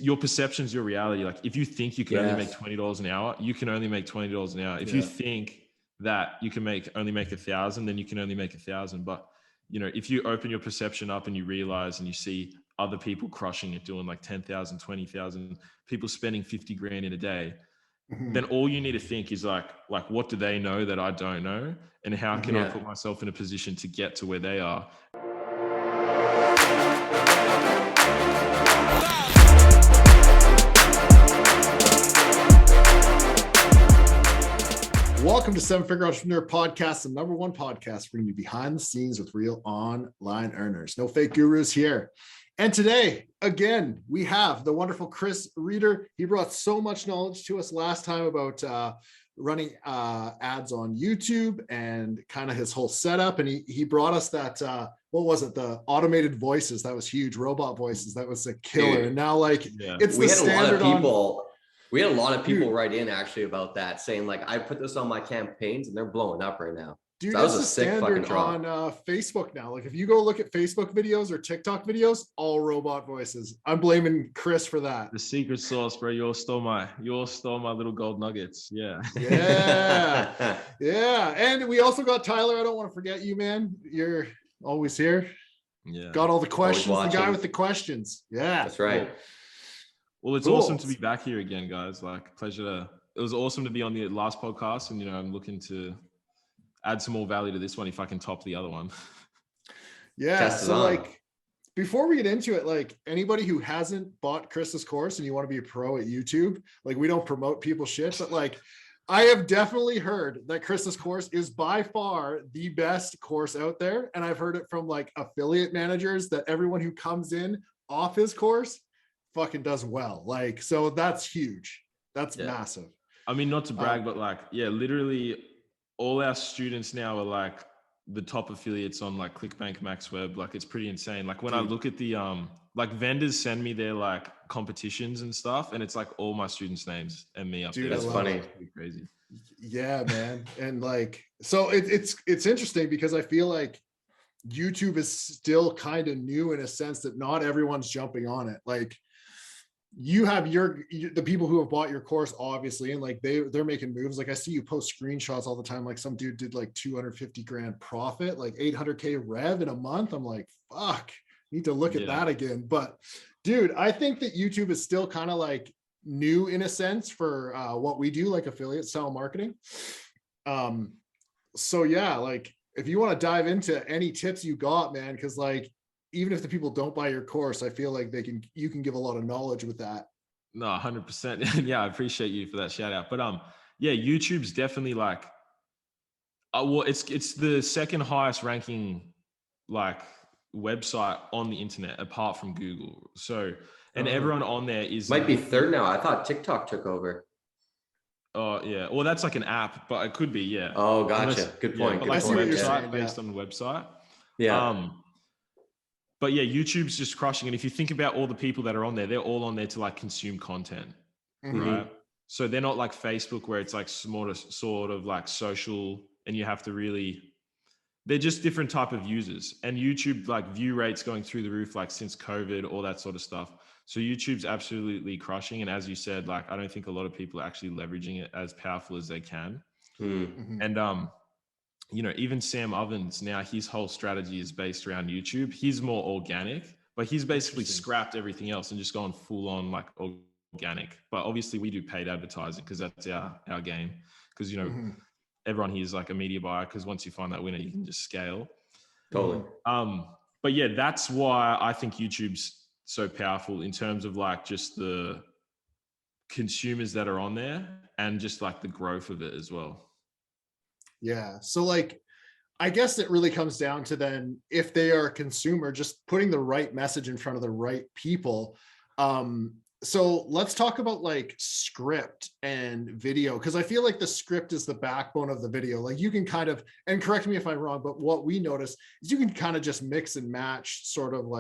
your perception's your reality. Like if you think you can only make $20 an hour, you can only make $20 an hour. If you think that you can only make 1,000, then you can only make 1,000. But you know, if you open your perception up and you realize and you see other people crushing it, doing like 10,000, 20,000, people spending 50 grand in a day, then all you need to think is like, what do they know that I don't know? And how can I put myself in a position to get to where they are? Welcome to Seven Figure Entrepreneur Podcast, the number one podcast bringing you behind the scenes with real online earners. No fake gurus here. And today, again, we have the wonderful Chris Reeder. He brought so much knowledge to us last time about running ads on YouTube and kind of his whole setup. And he brought us that, what was it? The automated voices. That was huge. Robot voices. That was a killer. And now it's the standard on... We had a lot of people write in actually about that, saying like, I put this on my campaigns and they're blowing up right now. Dude, so that was a sick fucking drop. On Facebook now. Like if you go look at Facebook videos or TikTok videos, all robot voices. I'm blaming Chris for that. The secret sauce, bro. You all stole my little gold nuggets. Yeah. Yeah. Yeah. And we also got Tyler. I don't want to forget you, man. You're always here. Yeah. Got all the questions. The guy with the questions. Yeah. That's right. Cool. Well, it's awesome to be back here again, guys. Like, it was awesome to be on the last podcast, and I'm looking to add some more value to this one if I can top the other one. Yeah. So before we get into it, anybody who hasn't bought Chris's course and you want to be a pro at YouTube, we don't promote people's shit, but I have definitely heard that Chris's course is by far the best course out there. And I've heard it from affiliate managers that everyone who comes in off his course fucking does well. So that's huge. That's massive. I mean, not to brag, but literally all our students now are the top affiliates on ClickBank, MaxWeb. It's pretty insane. When I look at the vendors send me their competitions and stuff, and it's all my students' names and me up there. That's funny. It's pretty crazy. Yeah, man. And so it's interesting because I feel like YouTube is still kind of new in a sense that not everyone's jumping on it. You have the people who have bought your course, obviously, and they're making moves. I see you post screenshots all the time. Some dude did 250 grand profit, 800K rev in a month. I'm like, fuck, need to look at that again. But dude, I think that YouTube is still kind of new in a sense for what we do, affiliate style marketing. So yeah, if you want to dive into any tips you got, man, because even if the people don't buy your course, I feel like you can give a lot of knowledge with that. No, 100%. Yeah, I appreciate you for that shout out. But YouTube's definitely it's the second highest ranking website on the internet apart from Google. So everyone on there might be third now. I thought TikTok took over. Oh yeah, well that's an app, but it could be, yeah. Oh, gotcha. Good point. But website based on the website. Yeah. But yeah, YouTube's just crushing. And if you think about all the people that are on there, they're all on there to consume content, right? So they're not like Facebook where it's sort of social and you have to they're just different type of users. And YouTube, view rates going through the roof, since COVID, all that sort of stuff. So YouTube's absolutely crushing. And as you said, I don't think a lot of people are actually leveraging it as powerful as they can. And, even Sam Ovens now, his whole strategy is based around YouTube. He's more organic, but he's basically scrapped everything else and just gone full on organic. But obviously we do paid advertising because that's our game. Because, everyone here is a media buyer because once you find that winner, you can just scale. Totally. But yeah, that's why I think YouTube's so powerful in terms of just the consumers that are on there and just the growth of it as well. Yeah. So I guess it really comes down to then if they are a consumer, just putting the right message in front of the right people. So let's talk about script and video, because I feel like the script is the backbone of the video. You can kind of, and correct me if I'm wrong, but what we notice is you can kind of just mix and match sort of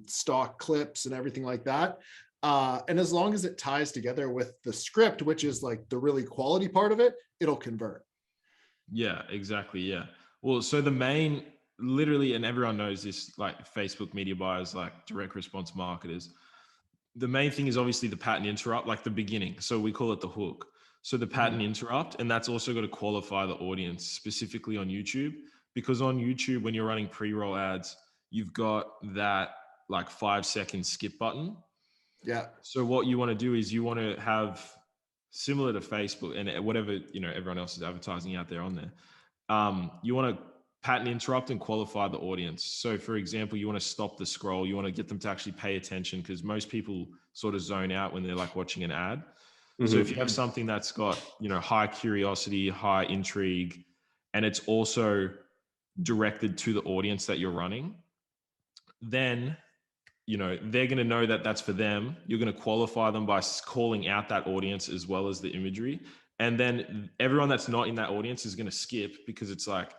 stock clips and everything like that. And as long as it ties together with the script, which is the really quality part of it, it'll convert. Yeah, exactly. Yeah. Well, so the main, literally, and everyone knows this, Facebook media buyers, direct response marketers, the main thing is obviously the pattern interrupt, like the beginning. So we call it the hook. So the pattern interrupt, and that's also got to qualify the audience specifically on YouTube, because on YouTube, when you're running pre-roll ads, you've got that like 5-second skip button. Yeah. So what you want to do is you want to have, similar to Facebook and whatever, you know, everyone else is advertising out there on there. You want to pattern interrupt and qualify the audience. So for example, you want to stop the scroll. You want to get them to actually pay attention, because most people sort of zone out when they're like watching an ad. So if you have something that's got, you know, high curiosity, high intrigue, and it's also directed to the audience that you're running, then, you know, they're going to know that that's for them. You're going to qualify them by calling out that audience as well as the imagery. And then everyone that's not in that audience is going to skip, because it's like,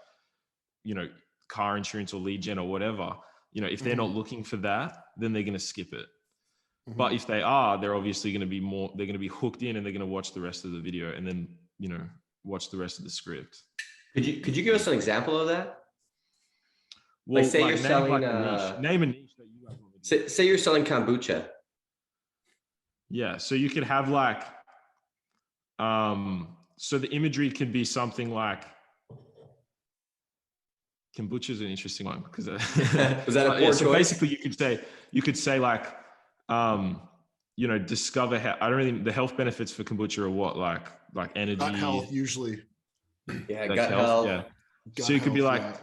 you know, car insurance or lead gen or whatever. You know, if they're not looking for that, then they're going to skip it. But if they are, they're obviously going to be more, they're going to be hooked in, and they're going to watch the rest of the video, and then, you know, watch the rest of the script. Could you give us an example of that? Well, like say you're selling name a niche that you guys want to do. Say you're selling kombucha. Yeah. So you could have like, so the imagery could be something like, kombucha is an interesting one, because was that a poor choice? So basically you could say like, you know, discover how, I don't really, the health benefits for kombucha are what, like energy, Gut health usually. Yeah, gut health. Yeah. Gut So you could be health, like,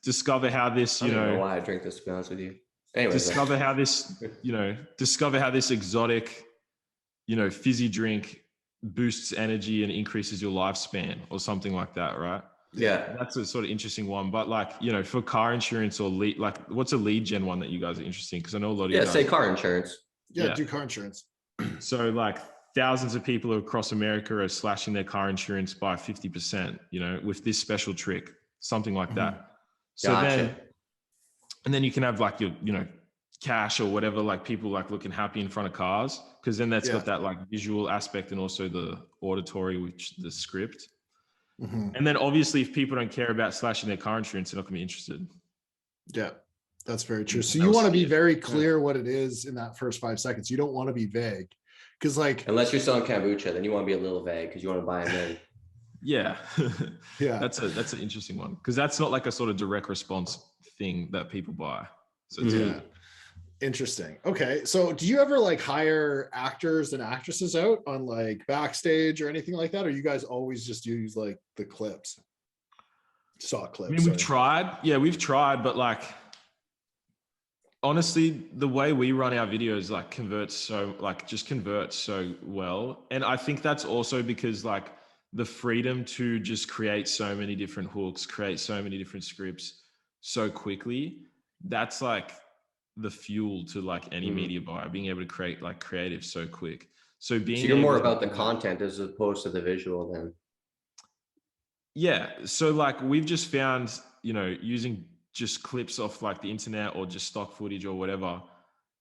discover how this, you I don't know why I drink this, to be honest with you. Anyway, discover how this, you know, discover how this exotic, you know, fizzy drink boosts energy and increases your lifespan, or something like that, right? Yeah, That's a sort of interesting one. But like, you know, for car insurance or lead, like what's a lead gen one that you guys are interested in? Because I know a lot of you guys, say car insurance. Yeah, do car insurance. So like thousands of people across America are slashing their car insurance by 50%, you know, with this special trick, something like that. So then you can have like your, you know, cash or whatever, like people like looking happy in front of cars, because then that's got that like visual aspect, and also the auditory, which the script. And then obviously if people don't care about slashing their car insurance, they're not gonna be interested. Yeah, that's very true. So you want to be very clear what it is in that first 5 seconds. You don't want to be vague, because like, unless you're selling kombucha, then you want to be a little vague, because you want to buy them in. Yeah. Yeah, That's an interesting one, because that's not like a sort of direct response thing that people buy. So it's interesting. Okay, so do you ever like hire actors and actresses out on like backstage or anything like that, or you guys always just use like the clips, stock clips? I mean, we've tried, but like, honestly, the way we run our videos like converts so well. And I think that's also because like the freedom to just create so many different hooks, create so many different scripts so quickly, that's like the fuel to like any media buyer, being able to create like creative so quick. So you're more about the content as opposed to the visual then. Yeah. So like we've just found, you know, using just clips off like the internet or just stock footage or whatever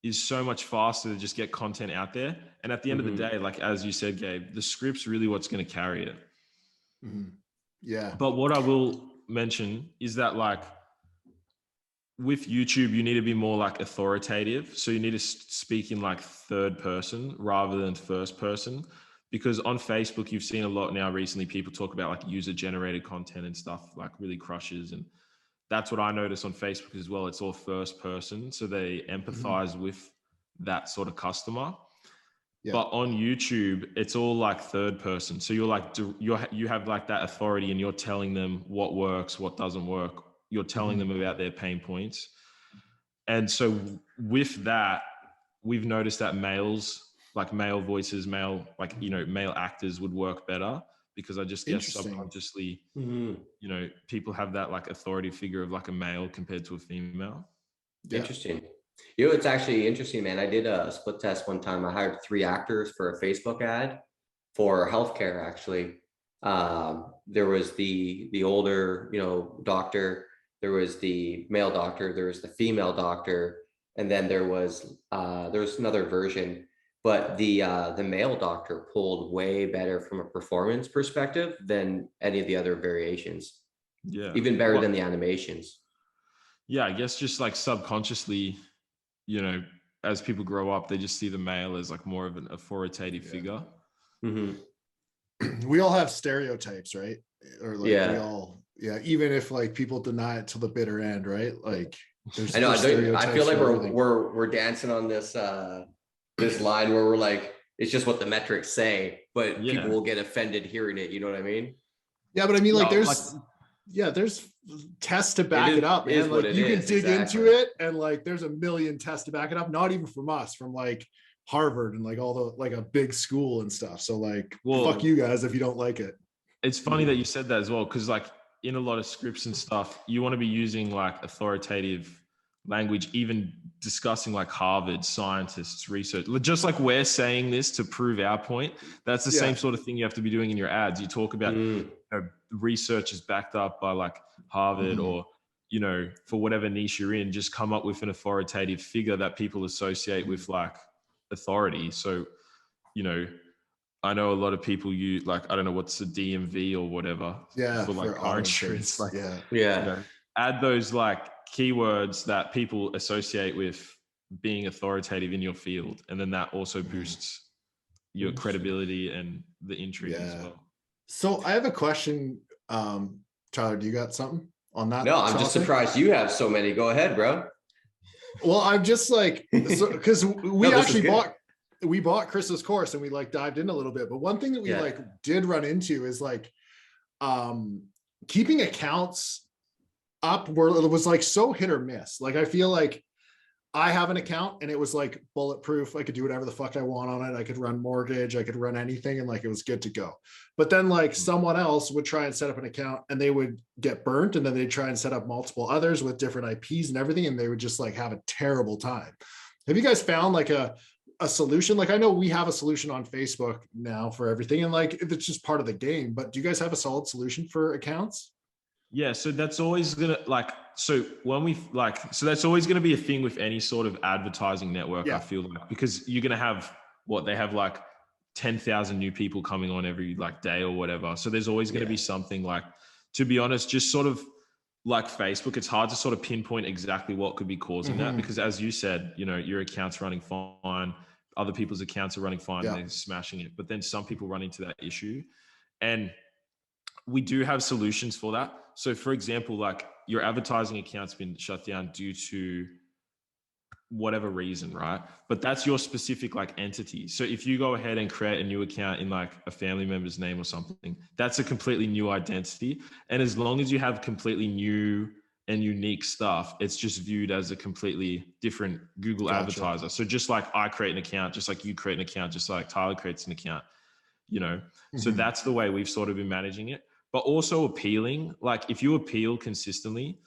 is so much faster to just get content out there. And at the end of the day, like, as you said, Gabe, the script's really what's going to carry it. Yeah. But what I will mention is that like with YouTube, you need to be more like authoritative. So you need to speak in like third person rather than first person, because on Facebook, you've seen a lot now recently, people talk about like user generated content and stuff like really crushes. And that's what I notice on Facebook as well. It's all first person. So they empathize with that sort of customer. Yeah. But on YouTube, it's all like third person. So you're like, you have like that authority, and you're telling them what works, what doesn't work. You're telling them about their pain points. And so with that, we've noticed that male voices, male actors would work better, because I just guess subconsciously, you know, people have that like authority figure of like a male compared to a female. Yeah. Interesting. You know, it's actually interesting, man. I did a split test one time. I hired 3 actors for a Facebook ad for healthcare, actually. There was the older, you know, doctor, there was the male doctor, there was the female doctor, and then there was another version. But the male doctor pulled way better from a performance perspective than any of the other variations. Yeah. Even better than the animations. Yeah, I guess just like subconsciously, you know, as people grow up, they just see the male as like more of an authoritative figure. We all have stereotypes, right? Or like we all, even if like people deny it till the bitter end, right? Like I know. I feel like we're dancing on this this line where we're like, it's just what the metrics say, but people will get offended hearing it. You know what I mean? Yeah, but I mean, like, there's tests to back it up, and like you can dig into it, and like there's a million tests to back it up. Not even from us, from like Harvard and like all the like a big school and stuff. So like, fuck you guys if you don't like it. It's funny that you said that as well, because like in a lot of scripts and stuff, you want to be using like authoritative language, even discussing like Harvard scientists, research, just like we're saying this to prove our point. That's the same sort of thing you have to be doing in your ads. You talk about research is backed up by like Harvard or, you know, for whatever niche you're in, just come up with an authoritative figure that people associate with like authority. So, you know, I know a lot of people use like, I don't know, what's the DMV or whatever for like car insurance. Like, you know, add those like keywords that people associate with being authoritative in your field, and then that also boosts your credibility and the intrigue as well. So I have a question. Tyler, do you got something on that? No, I'm just surprised you have so many. Go ahead, bro. Well, I'm just like, because we actually bought Chris's course and we like dived in a little bit, but one thing that we like did run into is like keeping accounts up where it was like so hit or miss. Like I feel like I have an account and it was like bulletproof. I could do whatever the fuck I want on it. I could run mortgage, I could run anything, and like it was good to go. But then like someone else would try and set up an account and they would get burnt, and then they'd try and set up multiple others with different IPs and everything, and they would just like have a terrible time. Have you guys found like a solution? Like I know we have a solution on Facebook now for everything, and like it's just part of the game, but do you guys have a solid solution for accounts? Yeah, so that's always gonna like, so when we like, so that's always gonna be a thing with any sort of advertising network, I feel like, because you're gonna have they have like 10,000 new people coming on every like day or whatever. So there's always gonna be something like, to be honest, just sort of like Facebook, it's hard to sort of pinpoint exactly what could be causing that, because as you said, you know, your account's running fine, other people's accounts are running fine, and they're smashing it. But then some people run into that issue, and we do have solutions for that. So for example, like your advertising account's been shut down due to whatever reason, right? But that's your specific like entity. So if you go ahead and create a new account in like a family member's name or something, that's a completely new identity. And as long as you have completely new and unique stuff, it's just viewed as a completely different Google advertiser. So just like I create an account, just like you create an account, just like Tyler creates an account, you know? So that's the way we've sort of been managing it. But also appealing, like if you appeal consistently,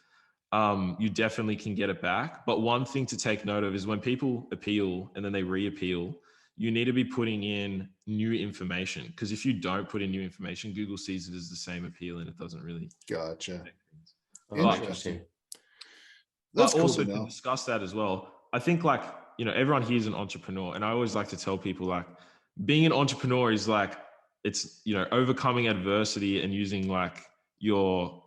you definitely can get it back. But one thing to take note of is when people appeal and then they re-appeal, you need to be putting in new information, because if you don't put in new information, Google sees it as the same appeal and it doesn't really. Gotcha. Interesting. But also to discuss that as well, I think like, you know, everyone here is an entrepreneur, and I always like to tell people like being an entrepreneur is like, it's, you know, overcoming adversity and using like your,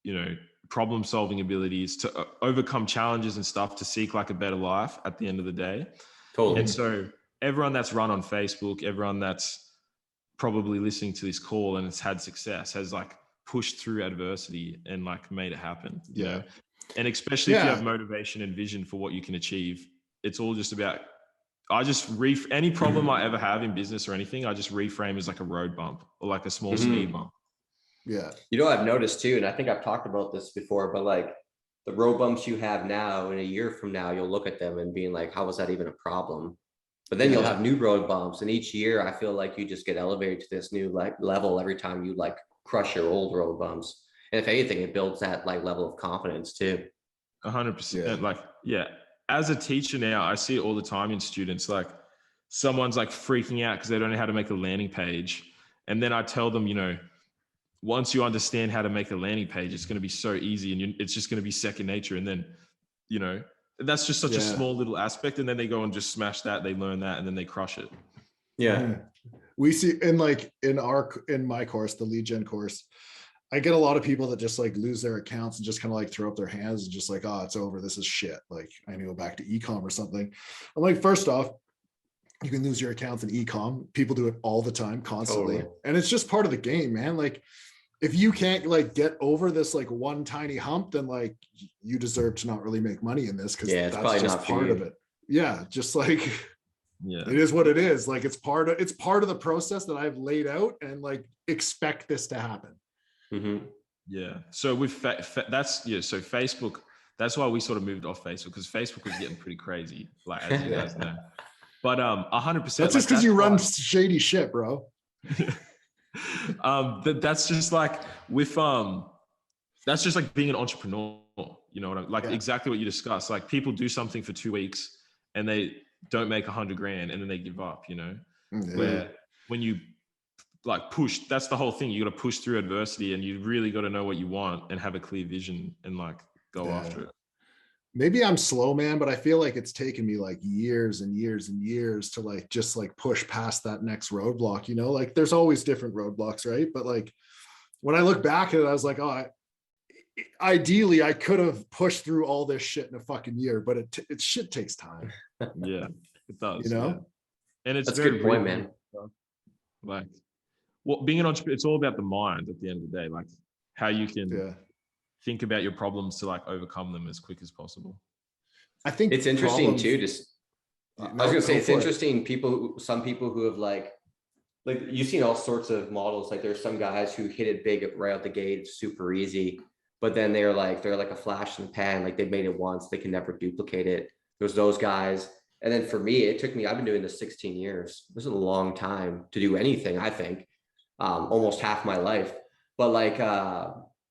you know, problem solving abilities to overcome challenges and stuff to seek like a better life at the end of the day. Totally. And so everyone that's run on Facebook, everyone that's probably listening to this call and it's had success has like pushed through adversity and like made it happen, you know? And especially if you have motivation and vision for what you can achieve, it's all just about, I just any problem I ever have in business or anything, I just reframe as like a road bump or like a small speed bump. Yeah. You know, I've noticed too, and I think I've talked about this before, but like the road bumps you have now, in a year from now, you'll look at them and being like, how was that even a problem? But then you'll have new road bumps. And each year I feel like you just get elevated to this new like level every time you like crush your old road bumps. And if anything, it builds that like level of confidence too. 100%. Like, as a teacher now, I see it all the time in students, like someone's like freaking out because they don't know how to make a landing page. And then I tell them, you know, once you understand how to make a landing page, it's going to be so easy and it's just going to be second nature. And then, you know, that's just such a small little aspect. And then they go and just smash that. They learn that and then they crush it. Yeah. We see in like in my course, the lead gen course, I get a lot of people that just like lose their accounts and just kind of like throw up their hands and just like, oh, it's over. This is shit. Like I need to go back to e-com or something. I'm like, first off, you can lose your accounts in e-com. People do it all the time, constantly. Totally. And it's just part of the game, man. Like if you can't like get over this like one tiny hump, then like you deserve to not really make money in this because that's just part of it. Yeah, just like it is what it is. Like it's part of the process that I've laid out, and like expect this to happen. Mm-hmm. Yeah. So with so Facebook, that's why we sort of moved off Facebook, because Facebook was getting pretty crazy, like as you guys know. But 100%. That's just because you run shady shit, bro. That's just like with that's just like being an entrepreneur. You know what I'm like? Exactly what you discussed. Like people do something for 2 weeks and they don't make $100,000 and then they give up. You know, where when you like push, that's the whole thing. You got to push through adversity, and you really got to know what you want and have a clear vision and like go after it. Maybe I'm slow, man, but I feel like it's taken me like years and years and years to like just like push past that next roadblock, you know, like there's always different roadblocks, right? But like when I look back at it, I was like, oh, ideally I could have pushed through all this shit in a fucking year, but it shit takes time. Yeah, it does. You know? Yeah. And it's that's a good point, man. Like, well, being an entrepreneur, it's all about the mind at the end of the day, like how you can think about your problems to like overcome them as quick as possible. I think it's interesting too. I was gonna say it's interesting. Some people who have like you've seen all sorts of models. Like there's some guys who hit it big right out the gate, it's super easy, but then they're like a flash in the pan. Like they've made it once, they can never duplicate it. There's those guys. And then for me, I've been doing this 16 years. This is a long time to do anything, I think, almost half my life. But like,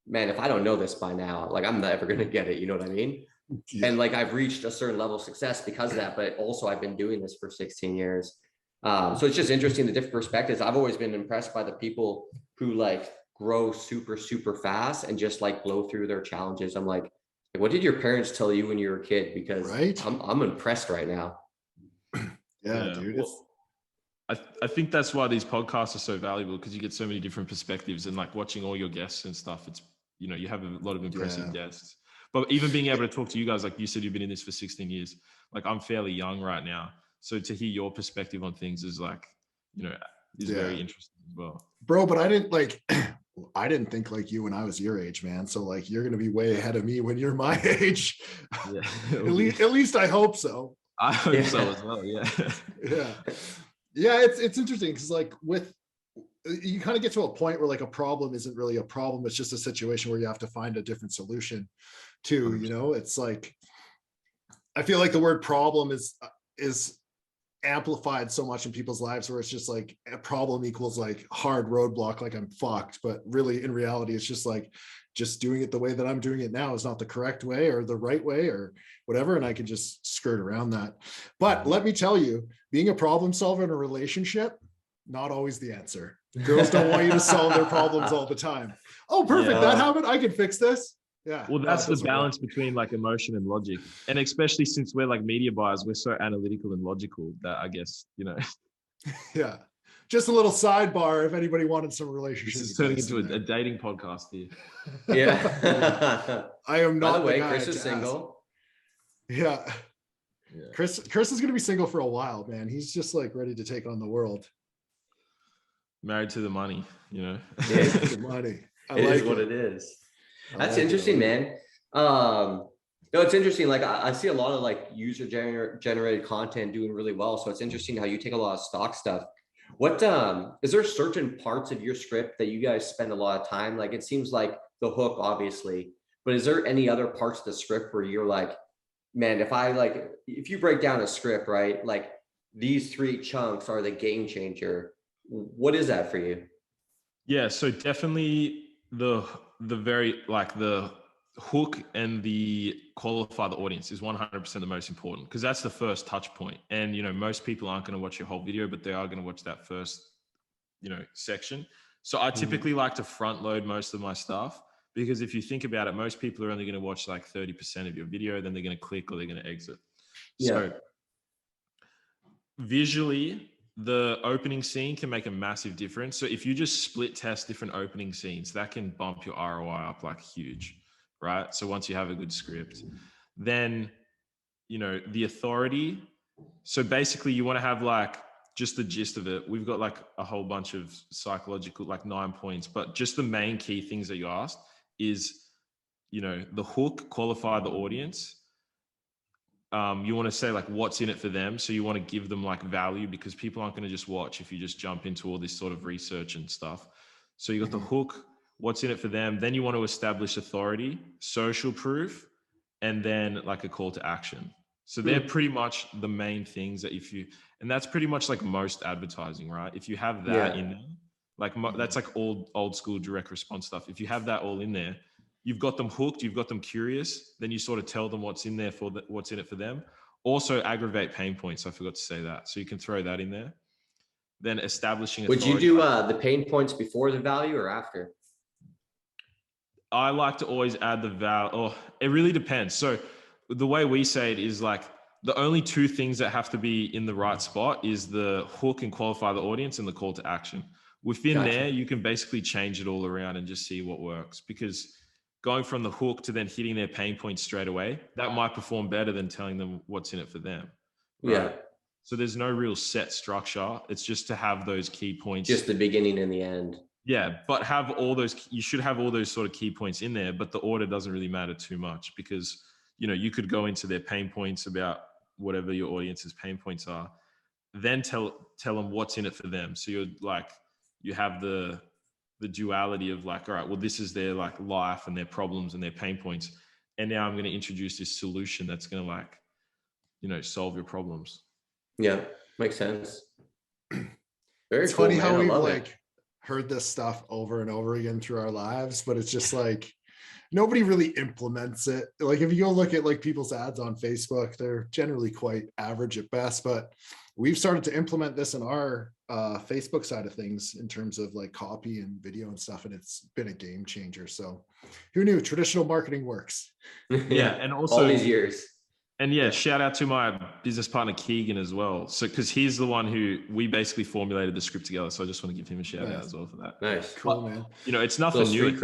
man, if I don't know this by now, like I'm never going to get it. You know what I mean? Yeah. And like, I've reached a certain level of success because of that, but also I've been doing this for 16 years. So it's just interesting, the different perspectives. I've always been impressed by the people who like grow super, super fast and just like blow through their challenges. I'm like, what did your parents tell you when you were a kid? Because I'm impressed right now. Yeah, dude. Well, I think that's why these podcasts are so valuable, because you get so many different perspectives, and like watching all your guests and stuff, it's, you know, you have a lot of impressive guests. But even being able to talk to you guys, like you said, you've been in this for 16 years. Like I'm fairly young right now. So to hear your perspective on things is like, you know, is very interesting as well. Bro, but I didn't think like you when I was your age, man. So like you're gonna be way ahead of me when you're my age. Yeah. at least I hope so. I hope so as well. Yeah. Yeah, it's interesting because like you kind of get to a point where like a problem isn't really a problem. It's just a situation where you have to find a different solution to, you know. It's like I feel like the word problem is amplified so much in people's lives, where it's just like a problem equals like hard roadblock, like I'm fucked. But really in reality, it's just like just doing it the way that I'm doing it now is not the correct way or the right way or whatever. And I can just skirt around that. But let me tell you, being a problem solver in a relationship, not always the answer. Girls don't want you to solve their problems all the time. Oh, perfect. That happened. I can fix this. Yeah. Well, that's the balance between like emotion and logic. And especially since we're like media buyers, we're so analytical and logical that I guess, you know. Yeah. Just a little sidebar if anybody wanted some relationship. This is turning into a dating podcast here. Yeah. I am not. By the way, Chris is single. Yeah. Chris is going to be single for a while, man. He's just like ready to take on the world. Married to the money, you know. Yeah, the money. It is what it is. That's interesting, man. No, it's interesting. Like I see a lot of like user generated content doing really well. So it's interesting how you take a lot of stock stuff. What is there certain parts of your script that you guys spend a lot of time? Like it seems like the hook, obviously, but is there any other parts of the script where you're like, man, if you break down a script, right? Like these 3 chunks are the game changer. What is that for you? Yeah, so definitely the very like the hook and the qualify the audience is 100% the most important, because that's the first touch point. And, you know, most people aren't going to watch your whole video, but they are going to watch that first, you know, section. So I typically like to front load most of my stuff, because if you think about it, most people are only going to watch like 30% of your video, then they're going to click or they're going to exit. Yeah. So visually, the opening scene can make a massive difference. So if you just split test different opening scenes, that can bump your ROI up like huge, right? So once you have a good script, then, you know, the authority. So basically you want to have like just the gist of it. We've got like a whole bunch of psychological, like 9 points, but just the main key things that you asked is, you know, the hook, qualify the audience. You want to say like what's in it for them. So you want to give them like value, because people aren't going to just watch if you just jump into all this sort of research and stuff. So you got the hook, what's in it for them. Then you want to establish authority, social proof, and then like a call to action. So they're pretty much the main things that and that's pretty much like most advertising, right? If you have that in there, like that's like old school direct response stuff. If you have that all in there, you've got them hooked, you've got them curious, then you sort of tell them what's in there what's in it for them. Also aggravate pain points. I forgot to say that. So you can throw that in there. Then establishing Would authority. you do the pain points before the value or after? I like to always add the value. Oh, it really depends. So the way we say it is like the only two things that have to be in the right spot is the hook and qualify the audience and the call to action. Within there, you can basically change it all around and just see what works, because going from the hook to then hitting their pain points straight away, that might perform better than telling them what's in it for them. Right? Yeah. So there's no real set structure. It's just to have those key points. Just the beginning and the end. Yeah, but have all those, you should have all those sort of key points in there, but the order doesn't really matter too much, because, you know, you could go into their pain points about whatever your audience's pain points are, then tell them what's in it for them. So you're like, you have the duality of like, all right, well, this is their like life and their problems and their pain points. And now I'm going to introduce this solution that's going to like, you know, solve your problems. Yeah, makes sense. Very It's cool, funny man. how I we've love like it. heard this stuff over and over again through our lives, but it's just like nobody really implements it. Like if you go look at like people's ads on Facebook, they're generally quite average at best, but we've started to implement this in our Facebook side of things in terms of like copy and video and stuff, and it's been a game changer. So who knew traditional marketing works? Yeah, and also all these years. And yeah, shout out to my business partner Keegan as well. So because he's the one who we basically formulated the script together. So I just want to give him a shout out as well for that. Nice, cool, but, man. You know, it's nothing new.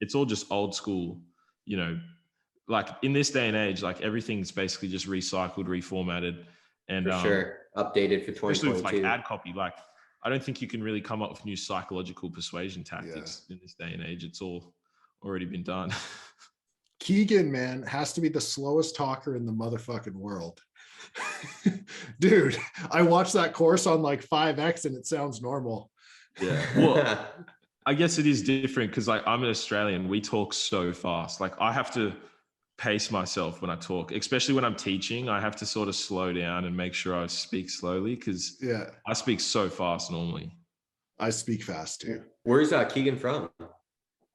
It's all just old school. You know, like in this day and age, like everything's basically just recycled, reformatted, and for sure updated for 2022. Especially with like ad copy. Like I don't think you can really come up with new psychological persuasion tactics in this day and age. It's all already been done. Keegan, man, has to be the slowest talker in the motherfucking world. Dude, I watched that course on like 5X and it sounds normal. Yeah. Well, I guess it is different because like I'm an Australian. We talk so fast. Like I have to pace myself when I talk, especially when I'm teaching. I have to sort of slow down and make sure I speak slowly because I speak so fast normally. I speak fast too. Where's Keegan from?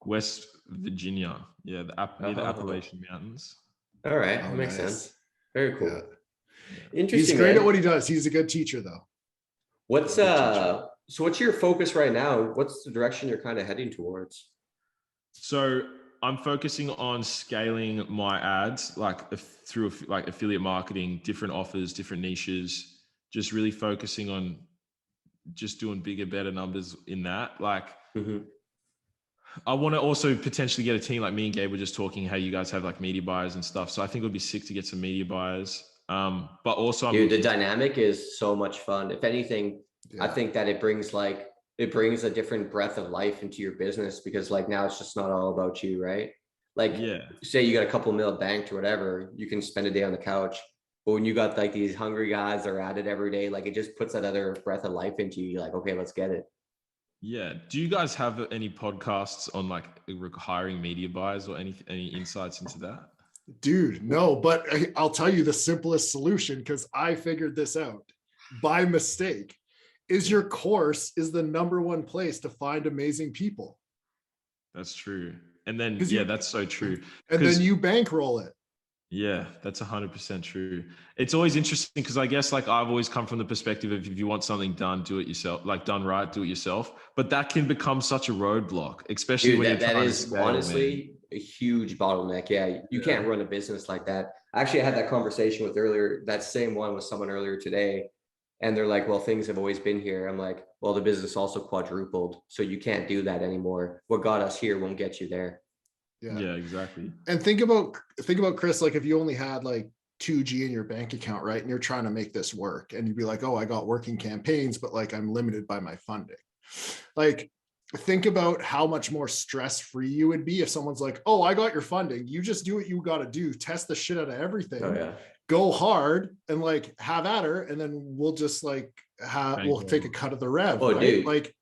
West Virginia. Yeah, near the Appalachian Mountains. All right, that makes sense. Very cool. Yeah. Interesting. He's great at what he does. He's a good teacher though. What's so what's your focus right now? What's the direction you're kind of heading towards? So I'm focusing on scaling my ads, like through like affiliate marketing, different offers, different niches, just really focusing on just doing bigger, better numbers in that. Like I want to also potentially get a team like me and Gabe were just talking how you guys have like media buyers and stuff. So I think it would be sick to get some media buyers. But also dude, the dynamic is so much fun. If anything, I think that it brings a different breath of life into your business because like now it's just not all about you, right? Like say you got a couple mil banked or whatever, you can spend a day on the couch. But when you got like these hungry guys that are at it every day, like it just puts that other breath of life into you. You're like, okay, let's get it. Yeah. Do you guys have any podcasts on like hiring media buyers or any insights into that? Dude, no, but I'll tell you the simplest solution because I figured this out by mistake. Is your course is the #1 place to find amazing people. That's true. And then, that's so true. And then you bankroll it. Yeah, that's 100% true. It's always interesting because I guess like I've always come from the perspective of if you want something done, do it yourself, like done right, do it yourself. But that can become such a roadblock, especially when you're trying to scale, honestly a huge bottleneck. Yeah, you can't run a business like that. Actually, I had that conversation with that same one with someone earlier today. And they're like, well, things have always been here. I'm like, well, the business also quadrupled. So you can't do that anymore. What got us here won't get you there. Yeah, exactly. And think about Chris, like if you only had like 2G in your bank account, right? And you're trying to make this work, and you'd be like, oh, I got working campaigns, but like I'm limited by my funding. Like, think about how much more stress-free you would be if someone's like, oh, I got your funding. You just do what you got to do, test the shit out of everything. Oh, yeah. Go hard and like have at her, and then we'll just like we'll take a cut of the rev. Oh, right? dude. Like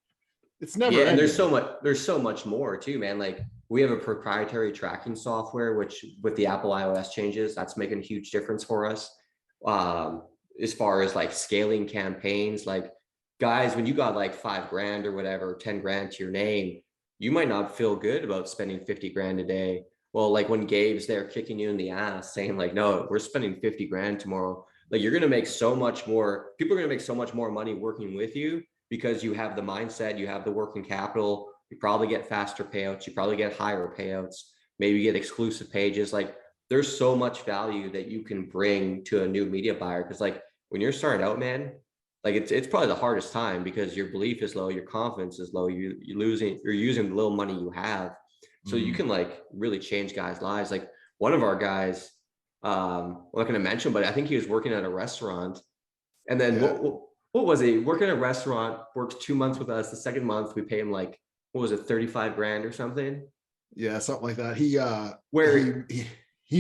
it's never ending. And ending. there's so much more too, man. Like we have a proprietary tracking software, which with the Apple iOS changes, that's making a huge difference for us. As far as like scaling campaigns, like guys, when you got like $5,000 or whatever, 10 grand to your name, you might not feel good about spending 50 grand a day. Well, like when Gabe's there kicking you in the ass saying like, no, we're spending 50 grand tomorrow. Like you're going to make so much more, people are going to make so much more money working with you because you have the mindset, you have the working capital, you probably get faster payouts, you probably get higher payouts, maybe you get exclusive pages. Like there's so much value that you can bring to a new media buyer. Cause like when you're starting out, man, like it's probably the hardest time because your belief is low, your confidence is low, you're using the little money you have. So you can like really change guys' lives. Like one of our guys, I'm not going to mention, but I think he was working at a restaurant. And then what was he? Working at a restaurant, worked 2 months with us. The second month we pay him like, what was it, 35 grand or something? Yeah, something like that. He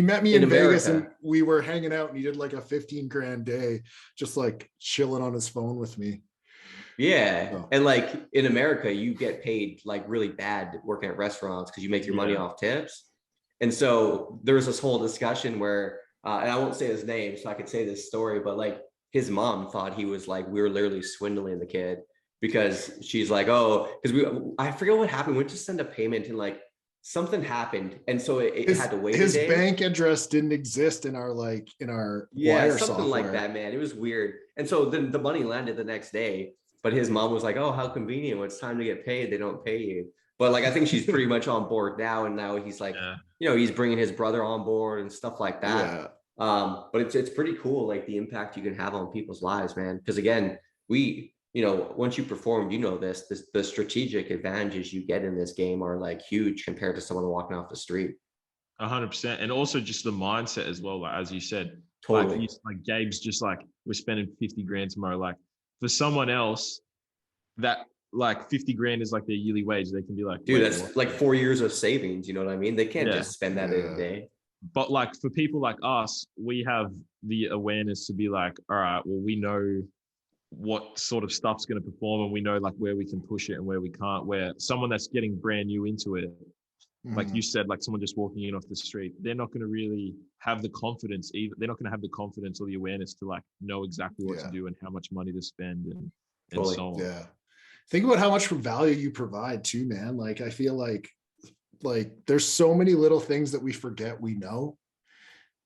met me in Vegas and we were hanging out and he did like a 15 grand day, just like chilling on his phone with me. Yeah. Oh. And like in America, you get paid like really bad working at restaurants because you make your money off tips. And so there was this whole discussion where, and I won't say his name, so I could say this story, but like his mom thought he was like, we were literally swindling the kid because she's like, oh, because I forget what happened. We just sent a payment and like something happened. And so it had to wait. His bank address didn't exist in our wire something software. Like that, man. It was weird. And so then the money landed the next day. But his mom was like, oh, how convenient. When it's time to get paid, they don't pay you. But like, I think she's pretty much on board now. And now he's like, he's bringing his brother on board and stuff like that. Yeah. But it's pretty cool, like the impact you can have on people's lives, man. Because again, once you perform, the strategic advantages you get in this game are like huge compared to someone walking off the street. 100%. And also just the mindset as well. Like, as you said, totally. Like Gabe's just like, we're spending 50 grand tomorrow. Like, for someone else, that like 50 grand is like their yearly wage. They can be like, dude, that's like 4 years of savings. You know what I mean? They can't just spend that in a day. But like for people like us, we have the awareness to be like, all right, well, we know what sort of stuff's going to perform and we know like where we can push it and where we can't. Where someone that's getting brand new into it, like you said, like someone just walking in off the street, they're not going to really have the confidence either. They're not going to have the confidence or the awareness to like know exactly what to do and how much money to spend and so on. Yeah. Think about how much value you provide too, man. Like, I feel like there's so many little things that we forget we know.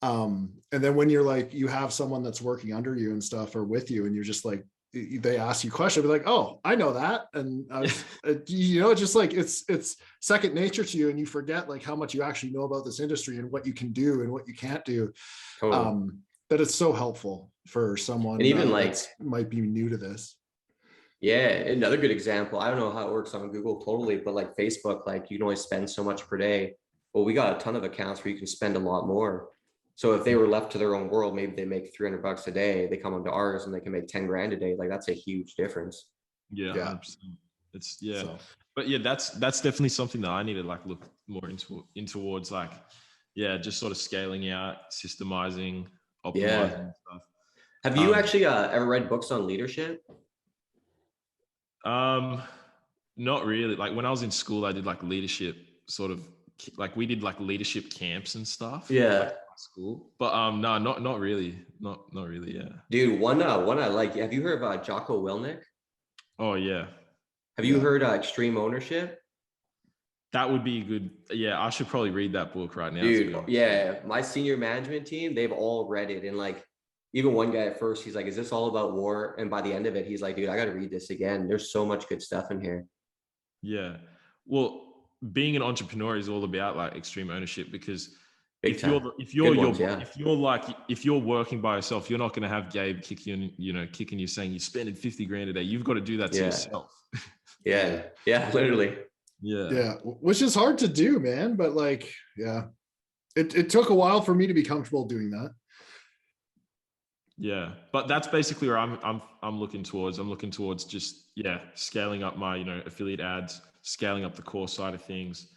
And then when you're like, you have someone that's working under you and stuff or with you, and you're just like, they ask you questions, be like, oh, I know that. And it's just like, it's second nature to you. And you forget like how much you actually know about this industry and what you can do and what you can't do. Totally. That it's so helpful for someone and even like might be new to this. Yeah. Another good example, I don't know how it works on Google totally, but like Facebook, like you can only spend so much per day. Well, we got a ton of accounts where you can spend a lot more. So if they were left to their own world, maybe they make $300 a day. They come onto ours and they can make 10 grand a day. Like that's a huge difference. Yeah. 100%. It's but yeah, that's definitely something that I need to like look more into towards like, just sort of scaling out, systemizing, optimizing and stuff. Have you actually ever read books on leadership? Not really. Like when I was in school, I did like leadership sort of like we did like leadership camps and stuff. Yeah. Like school, but no, not really. Not really. Yeah. Dude, one I like. Have you heard of Jocko Willink? Oh yeah. Have you heard Extreme Ownership? That would be good. Yeah, I should probably read that book right now. Dude, yeah. My senior management team, they've all read it. And like, even one guy at first, he's like, is this all about war? And by the end of it, he's like, dude, I got to read this again. There's so much good stuff in here. Yeah. Well, being an entrepreneur is all about like extreme ownership because Big time. if you're working by yourself, you're not going to have Gabe kicking you saying you're spending 50 grand a day. You've got to do that to yourself. Yeah, literally. Yeah, which is hard to do, man. But like, yeah, it took a while for me to be comfortable doing that. Yeah, but that's basically where I'm looking towards. I'm looking towards just scaling up my affiliate ads, scaling up the course side of things,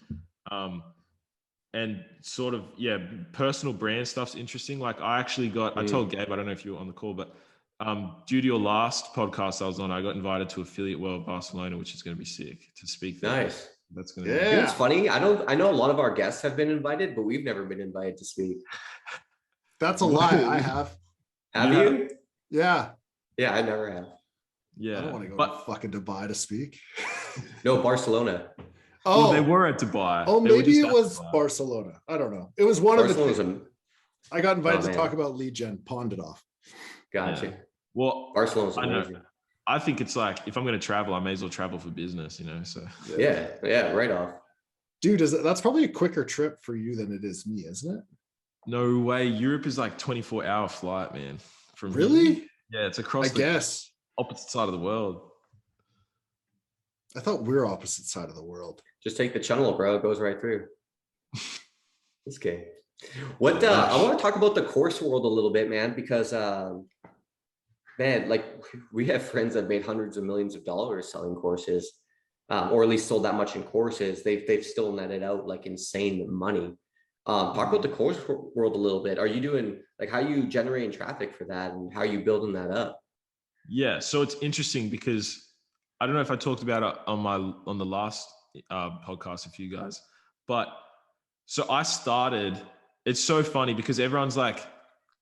and sort of personal brand stuff's interesting. Like I actually I told Gabe, I don't know if you were on the call, but due to your last podcast I was on, I got invited to Affiliate World Barcelona, which is going to be sick to speak there. Nice. That's going to be. It's funny. I know a lot of our guests have been invited, but we've never been invited to speak. That's a lie. I have. Have you? Yeah. Yeah, I never have. Yeah. I don't want to go to fucking Dubai to speak. No, Barcelona. Oh, well, they were at Dubai. Oh, maybe it was Barcelona. I don't know. It was one of the. I got invited to talk about lead gen. Pawned it off. Gotcha. Yeah. Well, Barcelona's amazing. I think it's like if I'm going to travel, I may as well travel for business. So. Yeah, right off. Dude, that's probably a quicker trip for you than it is me, isn't it? No way. Europe is like 24-hour flight, man. From really? Here. Yeah, it's across opposite side of the world. I thought we were opposite side of the world. Just take the channel, bro. It goes right through. It's okay. What I want to talk about the course world a little bit, man, because man, like we have friends that made hundreds of millions of dollars selling courses, or at least sold that much in courses. They've still netted out like insane money. Talk about the course world a little bit. Are you doing like how you generating traffic for that and how you building that up? Yeah, so it's interesting because I don't know if I talked about it on the last podcast with you guys, but so I started. It's so funny because everyone's like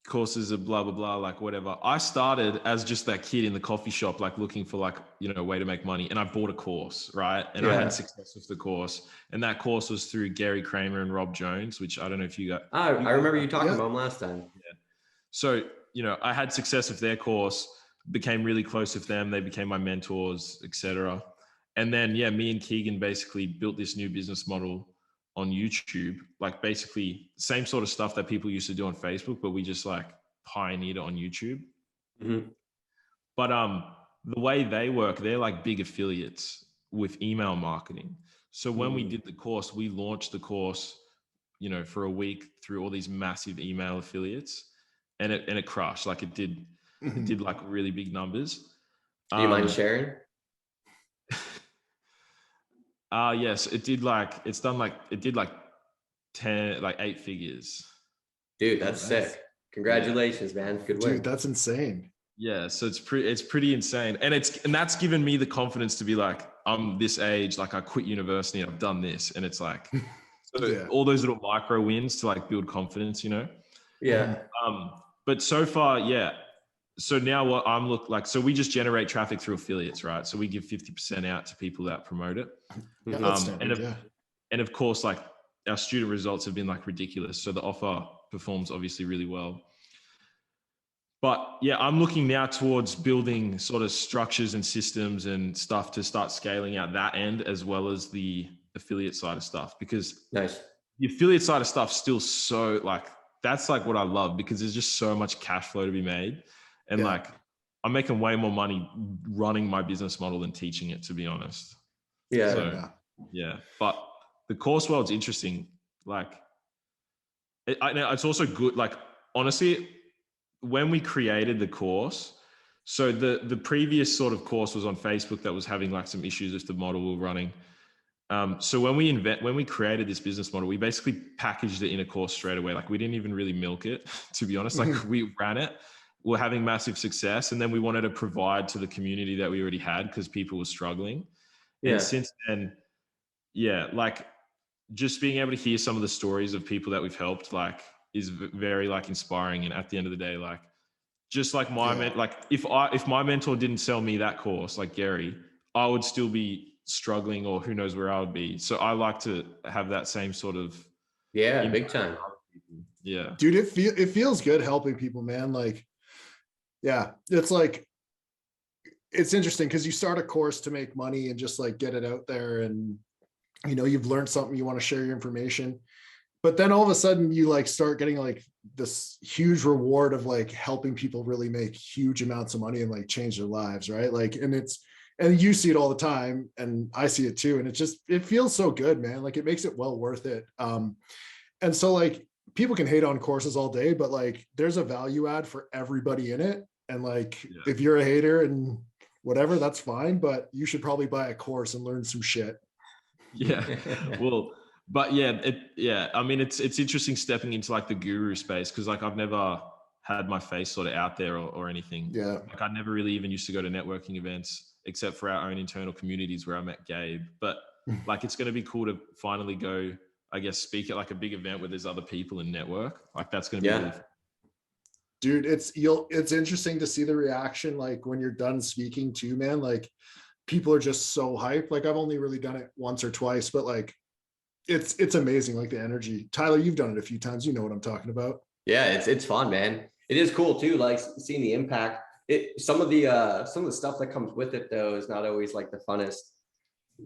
courses are blah blah blah, like whatever. I started as just that kid in the coffee shop, like looking for like a way to make money, and I bought a course, right? And I had success with the course, and that course was through Gary Kramer and Rob Jones, which I don't know if you got. I remember you talking about them last time. Yeah. So I had success with their course, became really close with them. They became my mentors, etc. And then me and Keegan basically built this new business model on YouTube, like basically same sort of stuff that people used to do on Facebook, but we just like pioneered it on YouTube. Mm-hmm. But the way they work, they're like big affiliates with email marketing. So when we did the course, we launched the course, for a week through all these massive email affiliates, and it crushed. Like it did like really big numbers. Do you mind sharing? Yes, it did like 8 figures. Dude, that's sick. Congratulations, man. Good work. Dude, that's insane. Yeah, so it's pretty insane. And that's given me the confidence to be like, I'm this age, like I quit university and I've done this. And it's like all those little micro wins to like build confidence, Yeah. But so far, so now what so we just generate traffic through affiliates, right? So we give 50% out to people that promote it. And of course, like our student results have been like ridiculous. So the offer performs obviously really well. But I'm looking now towards building sort of structures and systems and stuff to start scaling out that end as well as the affiliate side of stuff, because the affiliate side of stuff still so like, that's like what I love, because there's just so much cash flow to be made. And like, I'm making way more money running my business model than teaching it, to be honest. But the course world's interesting. Like, it's also good. Like, honestly, when we created the course, so the previous sort of course was on Facebook that was having like some issues with the model we were running. So when we created this business model, we basically packaged it in a course straight away. Like we didn't even really milk it, to be honest. Like we ran it, we're having massive success. And then we wanted to provide to the community that we already had because people were struggling. And since then, like just being able to hear some of the stories of people that we've helped, like is very like inspiring. And at the end of the day, like, just like if my mentor didn't sell me that course, like Gary, I would still be struggling, or who knows where I would be. So I like to have that same sort of big time. Yeah, dude, it feels good helping people, man. Like, it's like, it's interesting because you start a course to make money and just like get it out there, and you've learned something, you want to share your information, but then all of a sudden you like start getting like this huge reward of like helping people really make huge amounts of money and like change their lives, right? Like, and you see it all the time, and I see it too, and it feels so good, man. Like it makes it well worth it. And so like people can hate on courses all day, but like there's a value add for everybody in it. And like if you're a hater and whatever, that's fine, but you should probably buy a course and learn some shit. Yeah. Well, but yeah, I mean, it's interesting stepping into like the guru space, because like I've never had my face sort of out there or anything. Yeah. Like I never really even used to go to networking events except for our own internal communities where I met Gabe. But like it's going to be cool to finally go, I guess, speak at like a big event where there's other people and network. Like that's going to be really fun. Dude, it's interesting to see the reaction like when you're done speaking too, man. Like people are just so hyped. Like I've only really done it once or twice, but like it's amazing, like the energy. Tyler, you've done it a few times, you know what I'm talking about. Yeah, it's fun, man. It is cool too, like seeing the impact. Some of the stuff that comes with it though is not always like the funnest.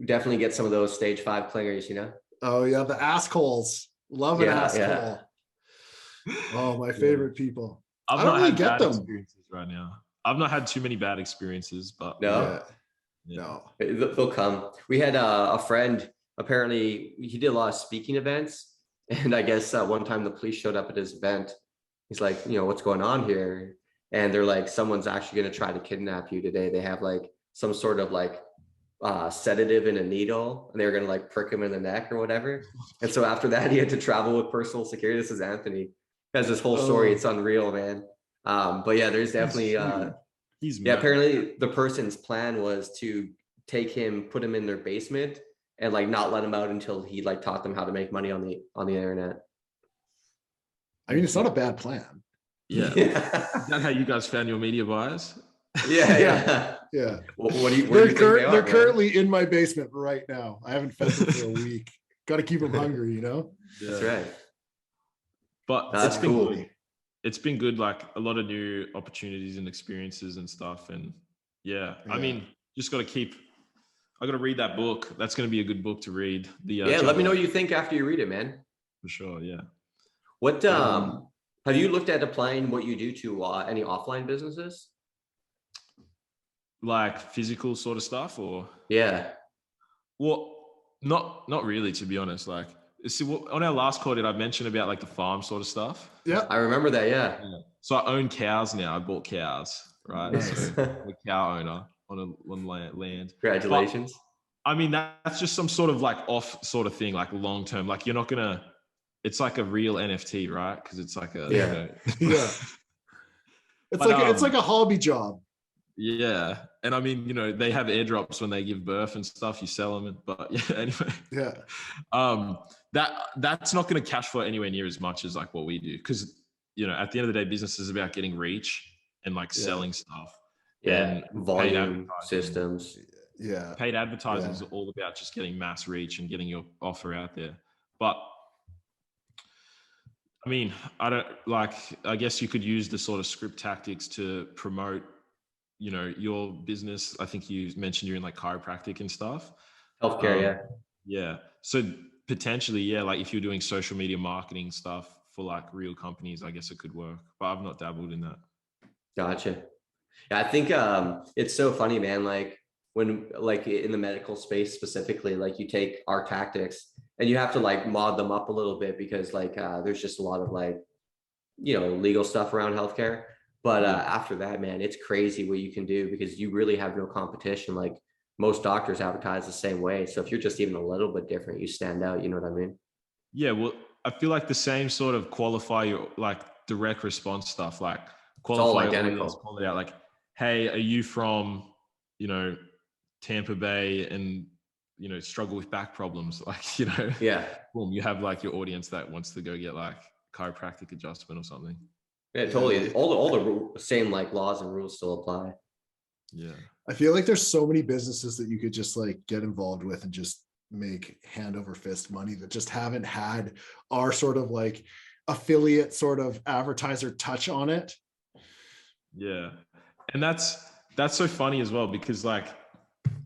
Definitely get some of those stage 5 clingers, you know. Oh yeah, the assholes. Love an asshole. Oh, my favorite people. I don't really get them experiences right now. I've not had too many bad experiences, but no, they'll come. We had a friend. Apparently, he did a lot of speaking events, and I guess one time the police showed up at his event. He's like, what's going on here? And they're like, someone's actually going to try to kidnap you today. They have like some sort of like sedative in a needle, and they were going to like prick him in the neck or whatever. And so after that, he had to travel with personal security. This is Anthony. He has this whole story. It's unreal, man. But yeah, there's definitely apparently the person's plan was to take him, put him in their basement, and like not let him out until he like taught them how to make money on the internet. I mean, it's not a bad plan. Yeah. Is that how you guys found your media buyers? Yeah. What do you they're currently in my basement right now. I haven't fed them for a week. Got to keep them hungry, Yeah. That's right. But that's cool. It's been good, like a lot of new opportunities and experiences and stuff. And I mean, just got to I got to read that book. That's going to be a good book to read. Let me know what you think after you read it, man. For sure. Yeah. What have you looked at applying what you do to any offline businesses? Like physical sort of stuff, or? Yeah. Well, not really, to be honest. Like, see, on our last call, did I mention about like the farm sort of stuff? Yeah, I remember that. Yeah. So I own cows now. I bought cows, right? Nice. So I'm a cow owner on land. Congratulations. But, I mean, that's just some sort of like off sort of thing, like long term. Like you're not gonna. It's like a real NFT, right? Because it's like a It's like a hobby job. Yeah, and I mean, they have airdrops when they give birth and stuff. You sell them, but anyway. Yeah. That's not going to cash flow anywhere near as much as like what we do, because at the end of the day, business is about getting reach and like selling stuff. Yeah, and volume systems. Yeah, paid advertising is all about just getting mass reach and getting your offer out there. But I mean, I guess you could use the sort of script tactics to promote your business. I think you mentioned you're in like chiropractic and stuff. Healthcare, yeah. So potentially, like if you're doing social media marketing stuff for like real companies, I guess it could work. But I've not dabbled in that. Gotcha. Yeah, I think it's so funny, man. Like when like in the medical space specifically, like you take our tactics and you have to like mod them up a little bit because like there's just a lot of like legal stuff around healthcare. But after that, man, it's crazy what you can do because you really have no competition. Like most doctors advertise the same way. So if you're just even a little bit different, you stand out. You know what I mean? Yeah. Well, I feel like the same sort of qualify your like direct response stuff, like qualify it's all identical. Call it out like, hey, are you from, Tampa Bay and, struggle with back problems? Like, boom, you have like your audience that wants to go get like chiropractic adjustment or something. Yeah, totally. All the same like laws and rules still apply. Yeah. I feel like there's so many businesses that you could just like get involved with and just make hand over fist money that just haven't had our sort of like affiliate sort of advertiser touch on it. Yeah. And that's so funny as well, because like,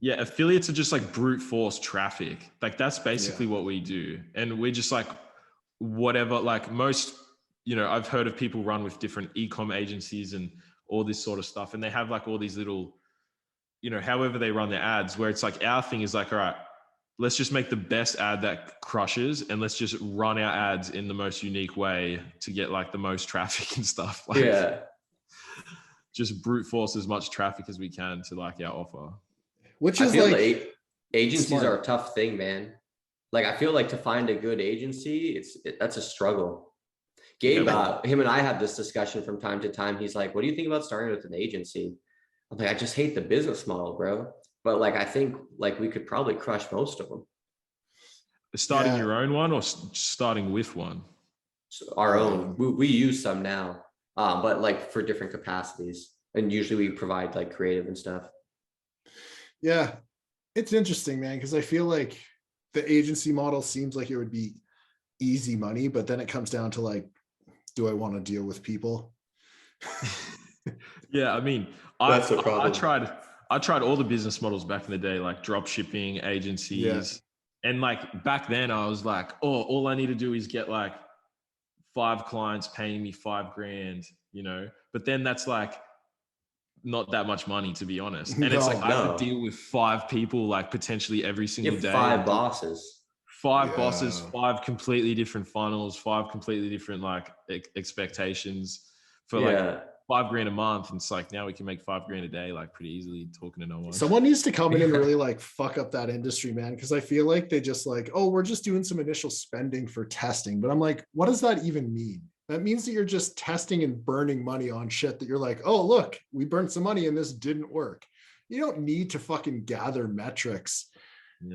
affiliates are just like brute force traffic. Like that's basically what we do. And we're just like, whatever, like most, you know, I've heard of people run with different e-com agencies and all this sort of stuff. And they have like all these little, you know, however they run their ads, where it's like, our thing is like, all right, let's just make the best ad that crushes, and let's just run our ads in the most unique way to get like the most traffic and stuff. Like, Yeah. just brute force as much traffic as we can to like our offer. Which I is feel like agencies smart. are a tough thing, man. Like, I feel like to find a good agency, that's a struggle. Gabe, him and I have this discussion from time to time. He's like, what do you think about starting with an agency? I'm like, I just hate the business model, bro. But like, I think like we could probably crush most of them. Starting your own one, or starting with one? So our own. We use some now, but like for different capacities. And usually we provide like creative and stuff. Yeah, it's interesting, man, because I feel like the agency model seems like it would be easy money, but then it comes down to like, do I want to deal with people? Yeah, I mean, I tried all the business models back in the day, like drop shipping agencies. And like back then I was like, oh, all I need to do is get like 5 clients paying me $5,000, you know, but then that's like not that much money, to be honest. And it's like, I have to deal with 5 people, like potentially every single day. 5 bosses. 5 bosses, 5 completely different funnels, 5 completely different like expectations for like $5,000 a month. And it's like, now we can make $5,000 a day, like pretty easily, talking to no one. Someone needs to come in and really like fuck up that industry, man. Cause I feel like they just like, oh, we're just doing some initial spending for testing. But I'm like, what does that even mean? That means that you're just testing and burning money on shit that you're like, oh, look, we burned some money and this didn't work. You don't need to fucking gather metrics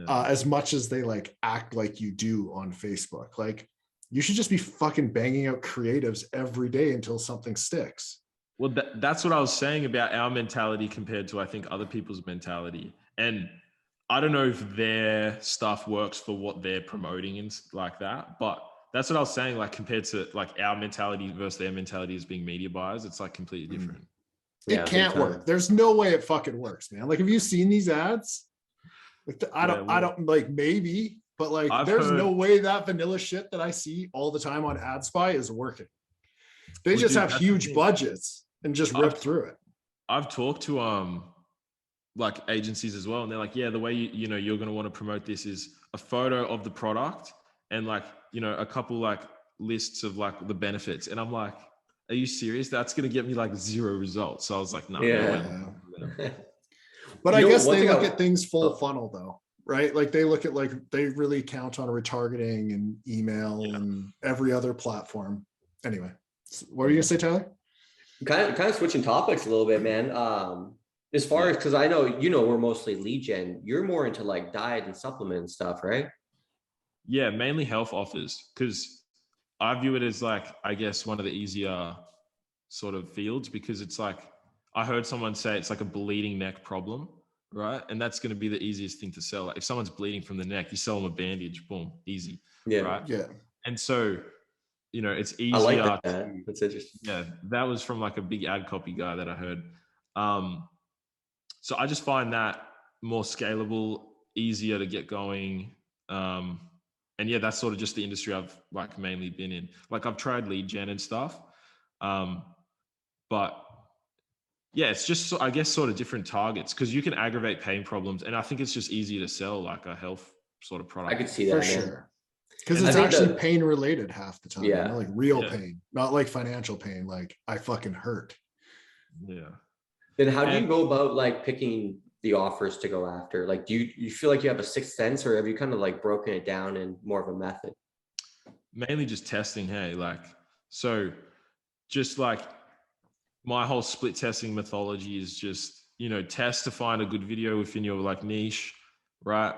as much as they like act like you do on Facebook. Like, you should just be fucking banging out creatives every day until something sticks. Well, that's what I was saying about our mentality compared to, I think, other people's mentality. And I don't know if their stuff works for what they're promoting and like that, but that's what I was saying, like compared to like our mentality versus their mentality as being media buyers, it's like completely different. It can't work. There's no way it fucking works, man. Like, have you seen these ads? Like, I don't like, maybe, but like, there's no way that vanilla shit that I see all the time on AdSpy is working. They just have huge budgets and just rip through it. I've talked to like agencies as well, and they're like, yeah, the way you know you're going to want to promote this is a photo of the product and like, you know, a couple like lists of like the benefits. And I'm like, are you serious? That's going to get me like 0 results. So I was like, no. But I guess they look at things full funnel though, right? Like they look at like, they really count on retargeting and email and every other platform. Anyway, what were you gonna say, Tyler? Kind of switching topics a little bit, man. As far as, because I know, you know, we're mostly lead gen. You're more into like diet and supplement and stuff, right? Yeah, mainly health offers, because I view it as like, I guess, one of the easier sort of fields, because it's like, I heard someone say it's like a bleeding neck problem, right? And that's going to be the easiest thing to sell. Like if someone's bleeding from the neck, you sell them a bandage, boom, easy. Yeah. Right. Yeah. And so, you know, it's easier. I like that. That's interesting. Yeah. That was from like a big ad copy guy that I heard. So I just find that more scalable, easier to get going. And yeah, that's sort of just the industry I've like mainly been in. Like I've tried lead gen and stuff. But yeah, it's just, I guess, sort of different targets, because you can aggravate pain problems. And I think it's just easier to sell like a health sort of product. I could see that, for sure. Because it's actually pain related half the time. Yeah. You know, like real pain, not like financial pain. Like I fucking hurt. Yeah. Then how do you go about like picking the offers to go after? Like, do you feel like you have a sixth sense, or have you kind of like broken it down in more of a method? Mainly just testing. Hey, like, so just like my whole split testing methodology is just, you know, test to find a good video within your like niche, right?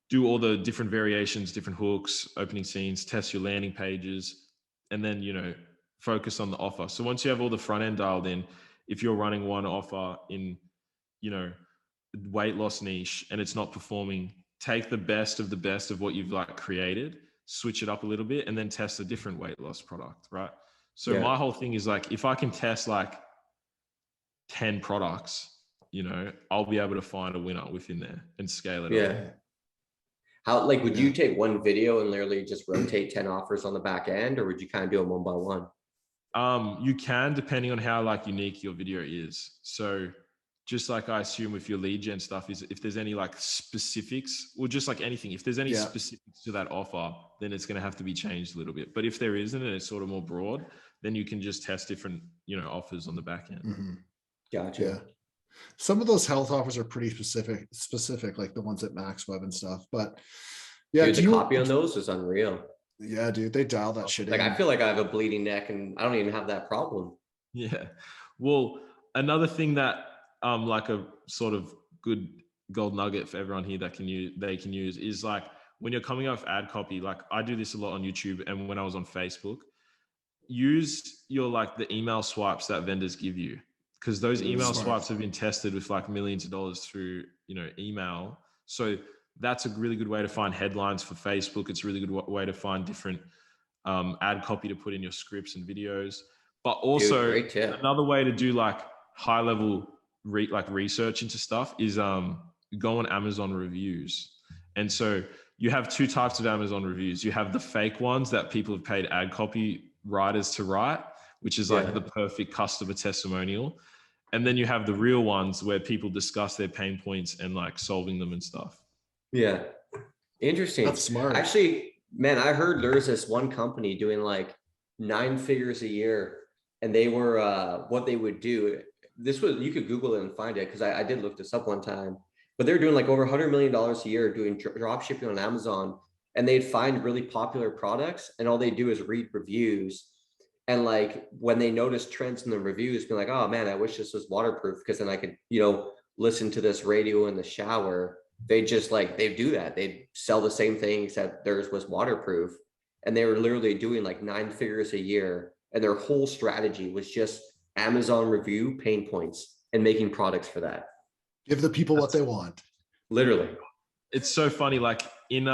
Do all the different variations, different hooks, opening scenes, test your landing pages, and then, you know, focus on the offer. So once you have all the front end dialed in, if you're running one offer in, you know, weight loss niche and it's not performing, take the best of what you've like created, switch it up a little bit, and then test a different weight loss product, right? So my whole thing is like, if I can test like 10 products, you know, I'll be able to find a winner within there and scale it up. How, like, would you take one video and literally just rotate 10 offers on the back end, or would you kind of do them one by one? You can, depending on how like unique your video is. So just like I assume with your lead gen stuff is if there's any like specifics, or just like anything, if there's any specifics to that offer, then it's going to have to be changed a little bit. But if there isn't, and it's sort of more broad, then you can just test different, offers on the back end. Gotcha. Yeah. Some of those health offers are pretty specific, like the ones at MaxWeb and stuff. But yeah, dude, the copy on those is unreal. Yeah, dude, they dial that shit like in. I feel like I have a bleeding neck and I don't even have that problem. Yeah. Well, another thing that like a sort of good gold nugget for everyone here that they can use is like when you're coming off ad copy, like I do this a lot on YouTube and when I was on Facebook, use your like the email swipes that vendors give you, because those email swipes have been tested with like millions of dollars through email. So that's a really good way to find headlines for Facebook. It's a really good way to find different ad copy to put in your scripts and videos. But also another way to do like high level research into stuff is go on Amazon reviews. And so you have two types of Amazon reviews. You have the fake ones that people have paid ad copy writers to write, which is like the perfect customer testimonial. And then you have the real ones where people discuss their pain points and like solving them and stuff. Yeah. Interesting. That's smart. Actually, man, I heard there's this one company doing like 9 figures a year, and they were what they would do. This was, you could Google it and find it, because I did look this up one time, but they're doing like over $100 million a year doing drop shipping on Amazon, and they'd find really popular products and all they do is read reviews. And like when they notice trends in the reviews, be like, oh man, I wish this was waterproof, because then I could, listen to this radio in the shower. They just like, they do that. They sell the same thing except theirs was waterproof. And they were literally doing like 9 figures a year. And their whole strategy was just Amazon review pain points and making products for that. Give the people what they want. Literally. It's so funny. Like in,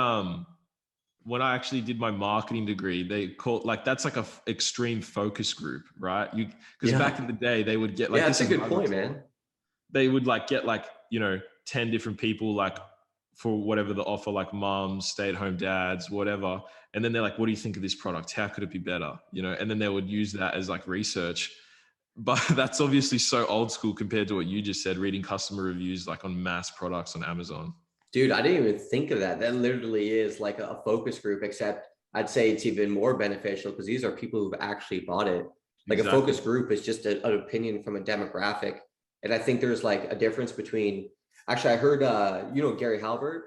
when I actually did my marketing degree, they call like, that's like a extreme focus group, right? Because back in the day they would get like, that's a good point, man. They would like get like, 10 different people, like for whatever the offer, like moms, stay-at-home dads, whatever. And then they're like, what do you think of this product? How could it be better? And then they would use that as like research. But that's obviously so old school compared to what you just said, reading customer reviews like on mass products on Amazon. Dude, I didn't even think of that. That literally is like a focus group, except I'd say it's even more beneficial because these are people who've actually bought it. Like a focus group is just an opinion from a demographic. And I think there's like a difference between, actually I heard, Gary Halbert?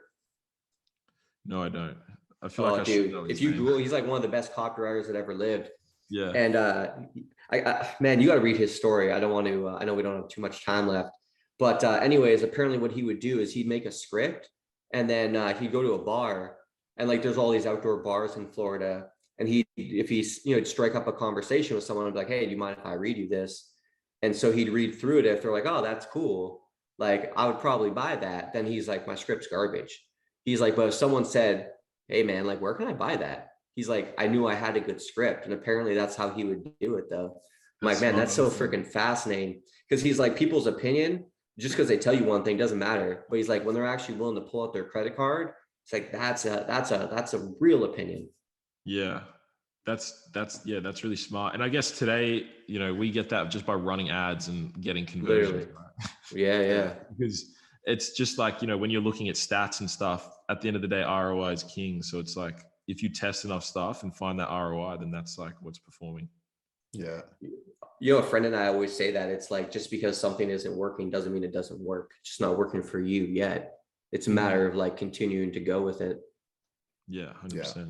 No, I don't. I feel like I dude, should know his if you name. Google, he's like one of the best copywriters that ever lived. Yeah. And man, you got to read his story. I don't want to, I know we don't have too much time left, but anyways, apparently what he would do is he'd make a script and then he'd go to a bar, and like there's all these outdoor bars in Florida. And if he's, strike up a conversation with someone and be like, hey, do you mind if I read you this? And so he'd read through it. If they're like, oh, that's cool, like I would probably buy that. Then he's like, my script's garbage. He's like, but if someone said, hey man, like, where can I buy that? He's like, I knew I had a good script. And apparently that's how he would do it though. I'm like, man, that's so freaking fascinating. Because he's like, people's opinion, just because they tell you one thing doesn't matter. But he's like, when they're actually willing to pull out their credit card, it's like, that's a real opinion. Yeah. That's really smart. And I guess today, we get that just by running ads and getting conversions. Right? Yeah. Because it's just like, when you're looking at stats and stuff, at the end of the day, ROI is king. So it's like, if you test enough stuff and find that ROI, then that's like what's performing. Yeah. A friend and I always say that it's like, just because something isn't working doesn't mean it doesn't work. It's just not working for you yet. It's a matter of like continuing to go with it. Yeah, 100%. Yeah.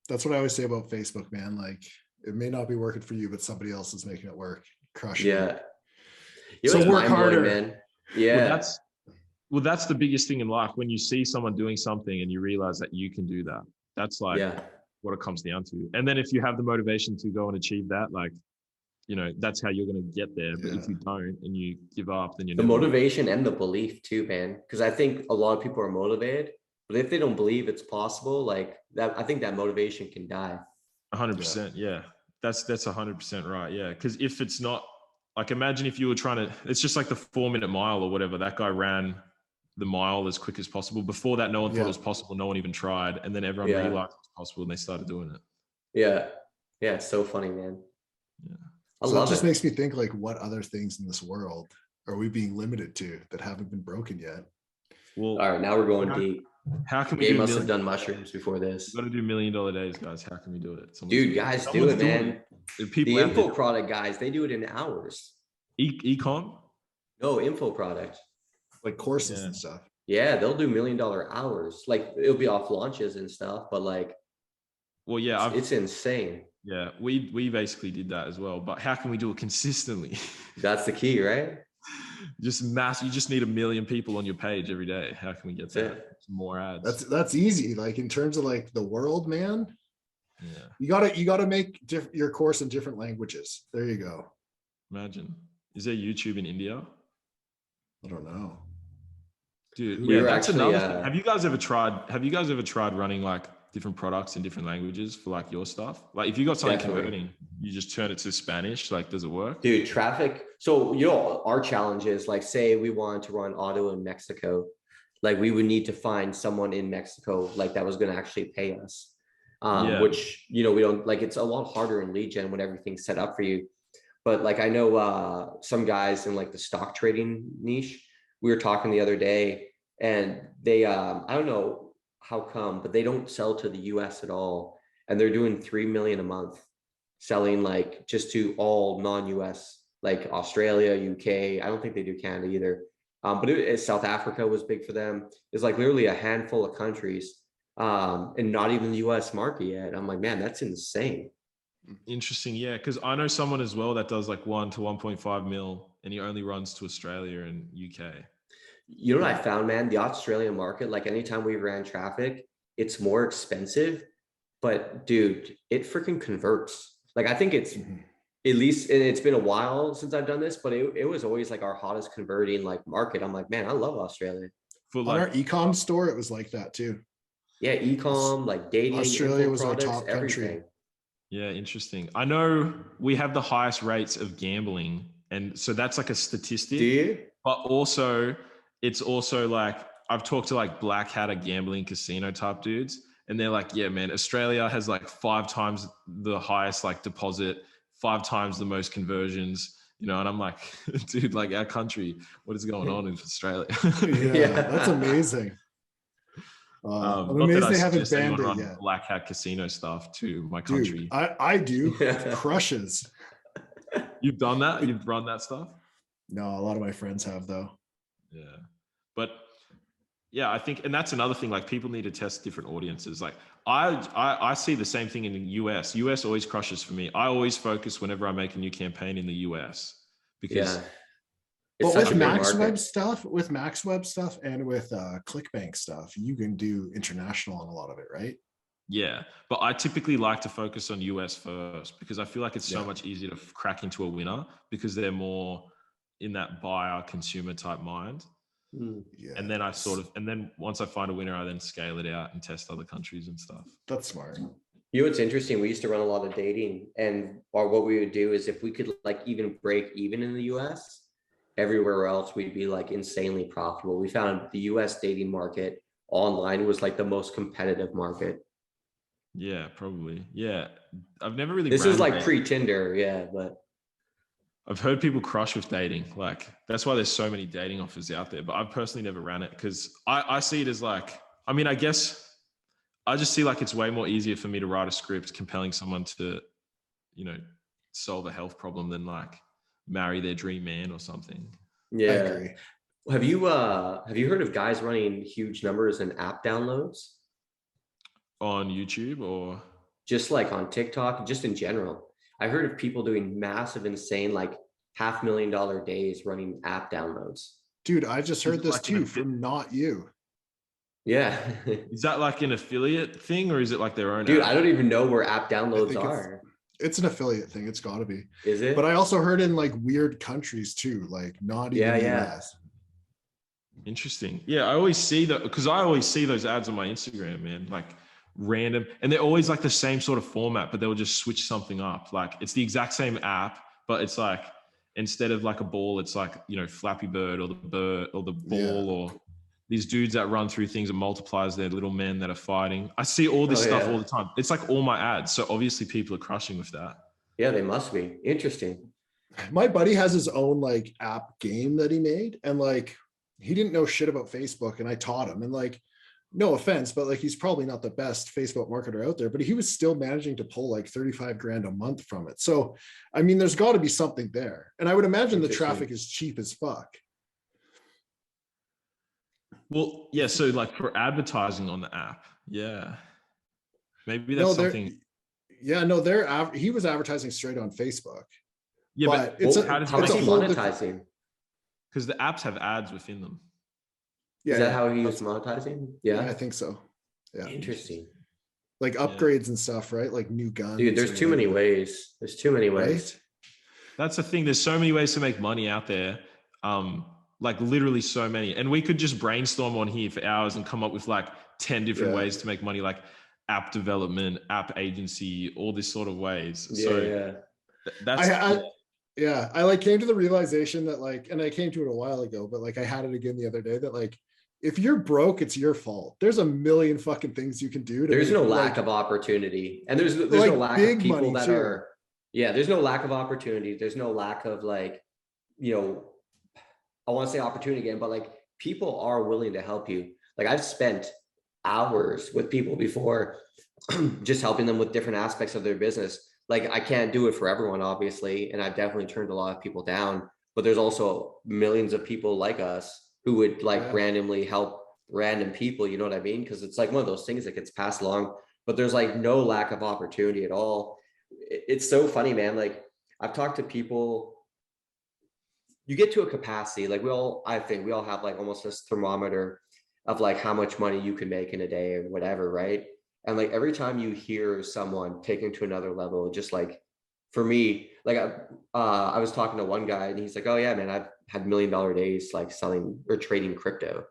That's what I always say about Facebook, man. Like, it may not be working for you, but somebody else is making it work. Crush it. So work harder, man. Yeah. Well, that's the biggest thing in life. When you see someone doing something and you realize that you can do that, that's like what it comes down to. And then if you have the motivation to go and achieve that, like, that's how you're going to get there. But if you don't and you give up, then the motivation and the belief too, man. Because I think a lot of people are motivated, but if they don't believe it's possible, like that, I think that motivation can die. 100%. Yeah. That's 100% right. Yeah. Because if it's not, like, imagine if you were trying to, it's just like the 4-minute mile or whatever. That guy ran the mile as quick as possible. Before that, no one thought it was possible. No one even tried. And then everyone realized it was possible and they started doing it. Yeah. Yeah. It's so funny, man. Yeah. I So love it just it. makes me think, like, what other things in this world are we being limited to that haven't been broken yet? Well, All right, now we're going deep. How can we They do must have done mushrooms before this. We've got to do $1 million days, guys. How can we do it? Dude, guys, do it, man. People the info product guys, they do it in hours. Ecom? No, info product. Like courses and stuff. Yeah, they'll do $1 million hours. Like it'll be off launches and stuff, but like, well, yeah, it's insane. Yeah, we basically did that as well. But how can we do it consistently? That's the key, right? Just you just need 1 million people on your page every day. How can we get that? More ads. That's easy. Like in terms of like the world, man. Yeah. You gotta make your course in different languages. There you go. Imagine. Is there YouTube in India? I don't know. Dude, yeah, that's another thing. Have you guys ever tried running like different products in different languages for like your stuff? Like if you got something converting, you just turn it to Spanish. Like, does it work? Dude, traffic. So, you know, our challenge is like, say we wanted to run auto in Mexico, like we would need to find someone in Mexico, like that was going to actually pay us. Which, you know, we don't like, it's a lot harder in lead gen when everything's set up for you. But like, I know some guys in like the stock trading niche, we were talking the other day and they, I don't know how come, but they don't sell to the US at all. And they're doing 3 million a month selling like just to all non-US, like Australia, UK. I don't think they do Canada either. But South Africa was big for them. It's like literally a handful of countries and not even the US market yet. I'm like, man, that's insane. Interesting. Yeah. Cause I know someone as well that does like 1 to 1.5 mil and he only runs to Australia and UK. You know what I found, man? The Australian market, like anytime we ran traffic, it's more expensive, but dude, it freaking converts. Like I think it's at least, and it's been a while since I've done this, but it was always like our hottest converting like market. I'm like, man, I love Australia. On our ecom store, it was like that too. Yeah, ecom, like dating, Australia was products, our top everything. country. Yeah, interesting. I know we have the highest rates of gambling, and so that's like a statistic. Do you? But also, it's also like I've talked to like black hatter gambling casino type dudes, and they're like, yeah, man, Australia has like 5 times the highest like deposit, 5 times the most conversions, you know, and I'm like, dude, like our country, what is going on in Australia? Yeah, that's amazing. I'm amazed they haven't banned it yet. Black hat casino stuff to my country. Dude, I do. Crushes. You've done that? You've run that stuff? No, a lot of my friends have though. Yeah. But yeah, I think, and that's another thing, like people need to test different audiences. Like I see the same thing in the US. US always crushes for me. I always focus whenever I make a new campaign in the US because but with MaxWeb stuff and with ClickBank stuff, you can do international on a lot of it, right? Yeah, but I typically like to focus on US first because I feel like it's so much easier to crack into a winner because they're more in that buyer consumer type mind. Yeah. And then and then once I find a winner, I then scale it out and test other countries and stuff. That's smart. You know, it's interesting. We used to run a lot of dating or what we would do is if we could like even break even in the US, everywhere else we'd be like insanely profitable. We found the US dating market online was like the most competitive market. Yeah, probably. Yeah. I've never really. This is like pre-Tinder. Yeah. But I've heard people crush with dating. Like that's why there's so many dating offers out there, but I've personally never ran it because I see it as like, I mean, I guess I just see like it's way more easier for me to write a script compelling someone to, you know, solve a health problem than like marry their dream man or something. Yeah. I agree. Have you heard of guys running huge numbers in app downloads? On YouTube or? Just like on TikTok, just in general. I heard of people doing massive, insane, like $500,000 days running app downloads. Dude, I just heard this too from Not You. Yeah. Is that like an affiliate thing or is it like their own? Dude, app? I don't even know where app downloads are. It's an affiliate thing. It's got to be. Is it? But I also heard in like weird countries too, like not even the US. Interesting. Yeah, I always see that because I always see those ads on my Instagram, man. Like random, and they're always like the same sort of format, but they'll just switch something up. Like it's the exact same app, but it's like instead of like a ball, it's like, you know, Flappy Bird or the bird or the ball or these dudes that run through things and multipliers, they're little men that are fighting. I see all this stuff all the time. It's like all my ads. So obviously people are crushing with that. Yeah, they must be. Interesting. My buddy has his own like app game that he made, and like he didn't know shit about Facebook, and I taught him, and like no offense, but like he's probably not the best Facebook marketer out there, but he was still managing to pull like 35 grand a month from it. So I mean, there's got to be something there, and I would imagine the traffic is cheap as fuck. Well, yeah, so like for advertising on the app, yeah, maybe that's something. Yeah, no, he was advertising straight on Facebook. Yeah, but how is he monetizing? Because the apps have ads within them. Yeah, is that how he was monetizing? Yeah, I think so. Yeah, interesting. Like upgrades and stuff, right? Like new guns. Dude, there's too many ways. There's too many ways. Right? That's the thing. There's so many ways to make money out there. Like literally so many. And we could just brainstorm on here for hours and come up with like 10 different ways to make money, like app development, app agency, all this sort of ways. I like came to the realization that like, and I came to it a while ago, but like I had it again the other day that like, if you're broke, it's your fault. There's a million fucking things you can do. There's no lack of opportunity. And there's no lack of people that are, there's no lack of opportunity. There's no lack of like, I want to say opportunity again, but like people are willing to help you. Like I've spent hours with people before just helping them with different aspects of their business. Like I can't do it for everyone, obviously. And I've definitely turned a lot of people down, but there's also millions of people like us who would like randomly help random people. You know what I mean? Because it's like one of those things that gets passed along, but there's like no lack of opportunity at all. It's so funny, man. Like I've talked to people, you get to a capacity, like I think we all have like almost this thermometer of like how much money you can make in a day or whatever, right? And like every time you hear someone taking to another level, just like for me, like I was talking to one guy and he's like, oh yeah, man, I've had $1 million days like selling or trading crypto.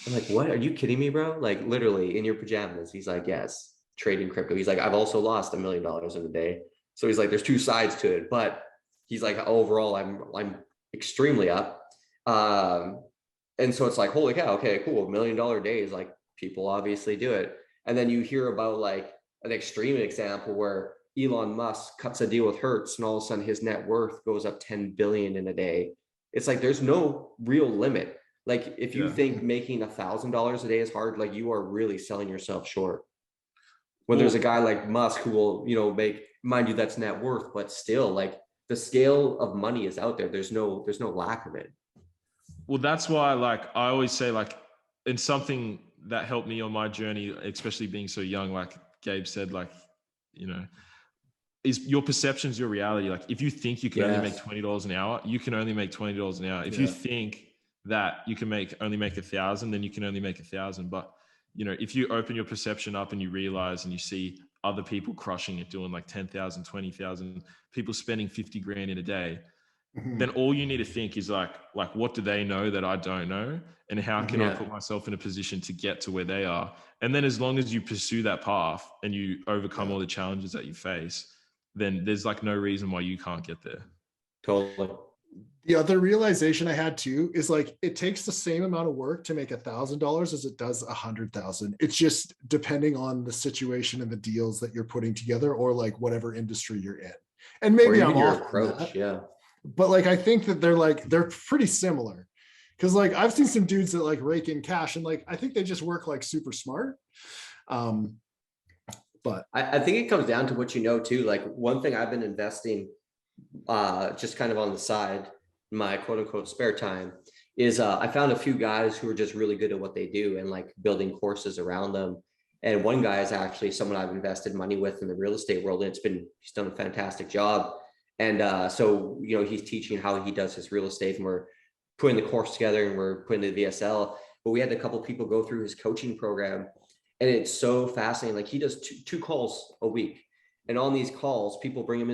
I'm like, what? Are you kidding me, bro? Like literally in your pajamas. He's like, yes, trading crypto. He's like, I've also lost $1 million in a day. So he's like, there's two sides to it, but he's like, overall, I'm extremely up. And so it's like, holy cow, okay, cool. $1 million days, like people obviously do it. And then you hear about like an extreme example where Elon Musk cuts a deal with Hertz and all of a sudden his net worth goes up 10 billion in a day. It's like, there's no real limit. Like if you think making $1,000 a day is hard, like you are really selling yourself short. When there's a guy like Musk who will, make, mind you, that's net worth, but still like the scale of money is out there. There's no lack of it. Well, that's why like I always say like, and something that helped me on my journey, especially being so young, like Gabe said, like, is your perception's your reality. Like if you think you can only make $20 an hour, you can only make $20 an hour. If you think that you can only make 1,000, then you can only make 1,000. But if you open your perception up and you realize and you see other people crushing it, doing like 10,000, 20,000, people spending 50 grand in a day, then all you need to think is like, what do they know that I don't know? And how can I put myself in a position to get to where they are? And then as long as you pursue that path and you overcome all the challenges that you face, then there's like no reason why you can't get there. Totally. The other realization I had too is like, it takes the same amount of work to make $1,000 as it does 100,000. It's just depending on the situation and the deals that you're putting together, or like whatever industry you're in. And maybe I'm off approach, but like, I think that they're pretty similar. Cause like I've seen some dudes that like rake in cash and like, I think they just work like super smart. But I think it comes down to what too. Like one thing I've been investing just kind of on the side, my quote unquote spare time, is I found a few guys who are just really good at what they do and like building courses around them. And one guy is actually someone I've invested money with in the real estate world. And he's done a fantastic job. And so, he's teaching how he does his real estate, and we're putting the course together and we're putting the VSL. But we had a couple people go through his coaching program, and it's so fascinating. Like he does two calls a week. And on these calls, people bring him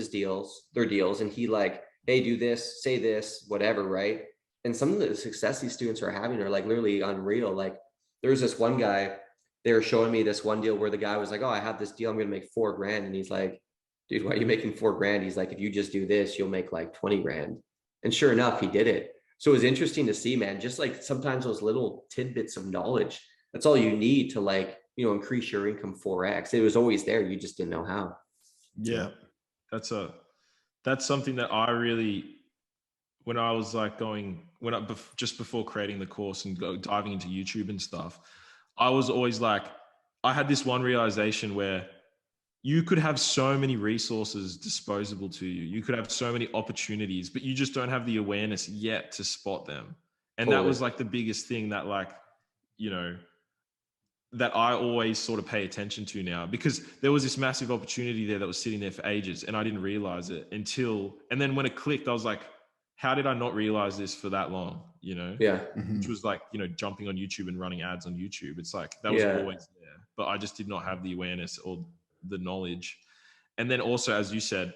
their deals, and he like, hey, do this, say this, whatever, right? And some of the success these students are having are like literally unreal. Like there's this one guy, they were showing me this one deal where the guy was like, oh, I have this deal, I'm gonna make $4 grand. And he's like, dude, why are you making $4 grand? He's like, if you just do this, you'll make like 20 grand. And sure enough, he did it. So it was interesting to see, man, just like sometimes those little tidbits of knowledge, that's all you need to like, you know, increase your income 4x. It was always there. You just didn't know how. Yeah. That's something that I really, when I was like just before creating the course and diving into YouTube and stuff, I was always like, I had this one realization where you could have so many resources disposable to you. You could have so many opportunities, but you just don't have the awareness yet to spot them. And that was like the biggest thing that like, you know, that I always sort of pay attention to now, because there was this massive opportunity there that was sitting there for ages and I didn't realize it and then when it clicked, I was like, how did I not realize this for that long? You know? Yeah. Which was like, you know, jumping on YouTube and running ads on YouTube. It's like, that was always there, but I just did not have the awareness or the knowledge. And then also, as you said,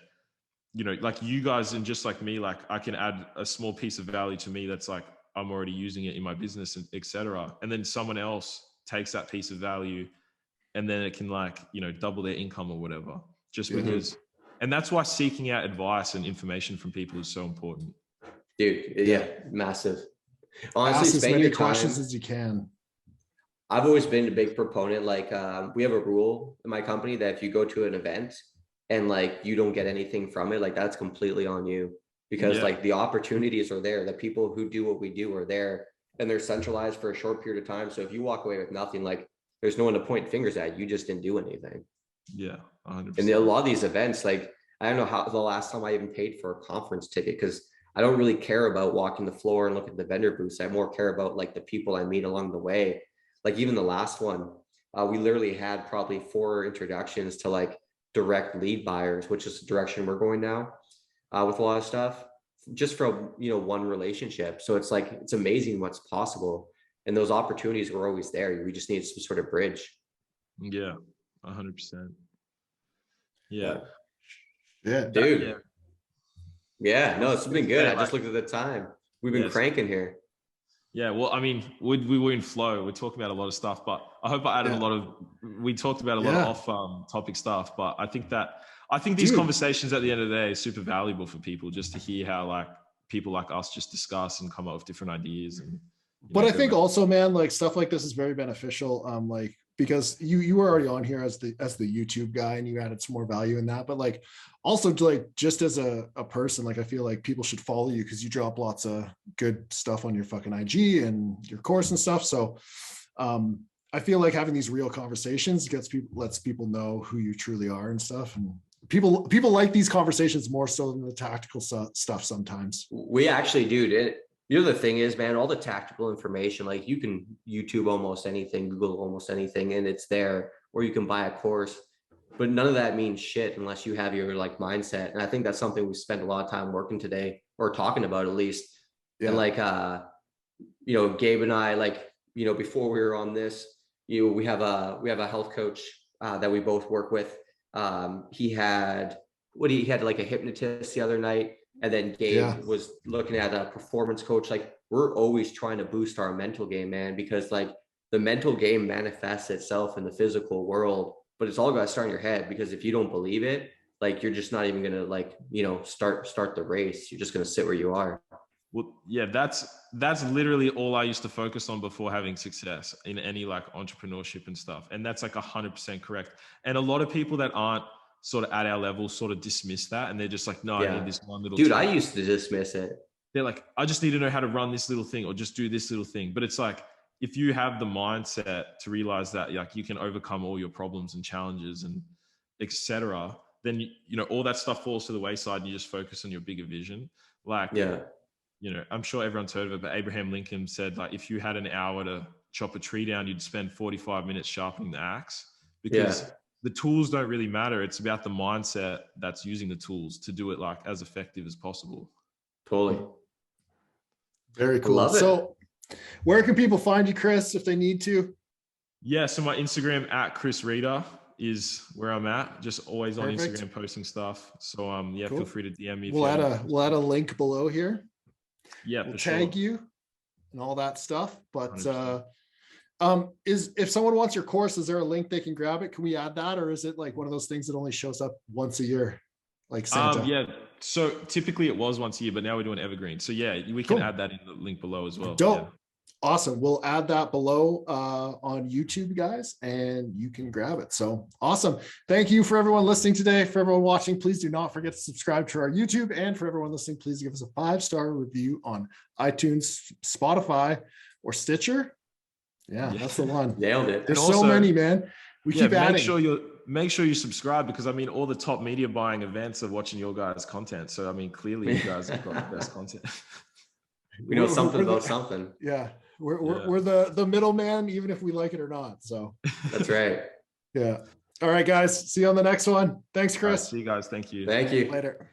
you know, like you guys and just like me, like I can add a small piece of value to me that's like, I'm already using it in my business, and etc. And then someone else takes that piece of value and then it can like, you know, double their income or whatever, just because. And that's why seeking out advice and information from people is so important. Dude, yeah, massive. Honestly, ask as spend many your time. questions as you can. I've always been a big proponent. Like we have a rule in my company that if you go to an event and like you don't get anything from it, like that's completely on you, because like the opportunities are there. The people who do what we do are there, and they're centralized for a short period of time. So if you walk away with nothing, like there's no one to point fingers at. You just didn't do anything. Yeah, 100%. And a lot of these events, like I don't know how the last time I even paid for a conference ticket, because I don't really care about walking the floor and looking at the vendor booths. I more care about like the people I meet along the way. Like even the last one, we literally had probably 4 introductions to like direct lead buyers, which is the direction we're going now with a lot of stuff, just from, you know, one relationship. So it's like, it's amazing what's possible. And those opportunities were always there. We just need some sort of bridge. Yeah, 100%. Yeah. Yeah, dude. Yeah, no, it's been good. I like, just looked at the time. We've been cranking here. Yeah, well, I mean, we were in flow. We're talking about a lot of stuff, but I hope I added we talked about a lot of off topic stuff, but I think these conversations at the end of the day are super valuable for people, just to hear how like people like us just discuss and come up with different ideas. And but I think also, man, like stuff like this is very beneficial. Like, because you were already on here as the YouTube guy and you added some more value in that, but like also like just as a person, like I feel like people should follow you because you drop lots of good stuff on your fucking IG and your course and stuff. So I feel like having these real conversations lets people know who you truly are and stuff. And people like these conversations more so than the tactical stuff sometimes. We actually do. You know, the thing is, man, all the tactical information, like you can YouTube almost anything, Google almost anything, and it's there, or you can buy a course, but none of that means shit unless you have your like mindset. And I think that's something we spent a lot of time working today, or talking about at least. And like, you know, Gabe and I, like, you know, before we were on this, you know, we have a health coach that we both work with. He had like a hypnotist the other night. And then Gabe was looking at a performance coach. Like we're always trying to boost our mental game, man, because like the mental game manifests itself in the physical world, but it's all got to start in your head, because if you don't believe it, like you're just not even going to like, you know, start the race. You're just going to sit where you are. Well, yeah, that's literally all I used to focus on before having success in any like entrepreneurship and stuff. And that's like 100% correct. And a lot of people that aren't sort of at our level sort of dismiss that, and they're just like, no, I need this one little dude. I used to dismiss it. They're like, I just need to know how to run this little thing or just do this little thing. But it's like, if you have the mindset to realize that like you can overcome all your problems and challenges and etc., then you know all that stuff falls to the wayside and you just focus on your bigger vision. Like, you know, I'm sure everyone's heard of it, but Abraham Lincoln said like, if you had an hour to chop a tree down, you'd spend 45 minutes sharpening the axe, because the tools don't really matter. It's about the mindset that's using the tools to do it like as effective as possible. Totally. Very cool. So where can people find you, Chris, if they need to? Yeah. So my Instagram at Chris Reader is where I'm at. Just always on Instagram posting stuff. So cool. Feel free to DM me. We'll add a link below here. Yeah. We'll tag you and all that stuff. But 100%. If someone wants your course, is there a link they can grab it? Can we add that, or is it like one of those things that only shows up once a year, like Santa? So typically it was once a year, but now we're doing evergreen. So yeah, we can Cool. add that in the link below as well. Dope. Yeah. Awesome. We'll add that below on YouTube, guys, and you can grab it. So awesome. Thank you for everyone listening today. For everyone watching, please do not forget to subscribe to our YouTube. And for everyone listening, please give us a 5-star review on iTunes, Spotify, or Stitcher. Yeah, that's the one. Nailed it. There's And so also, many, man. We keep adding. Make sure you subscribe, because I mean all the top media buying events are watching your guys' content. So I mean clearly you guys have got the best content. We know something about something. Yeah. We're the middleman, even if we like it or not. So That's right. yeah. All right, guys. See you on the next one. Thanks, Chris. See you guys. Thank you. Thank you. Later.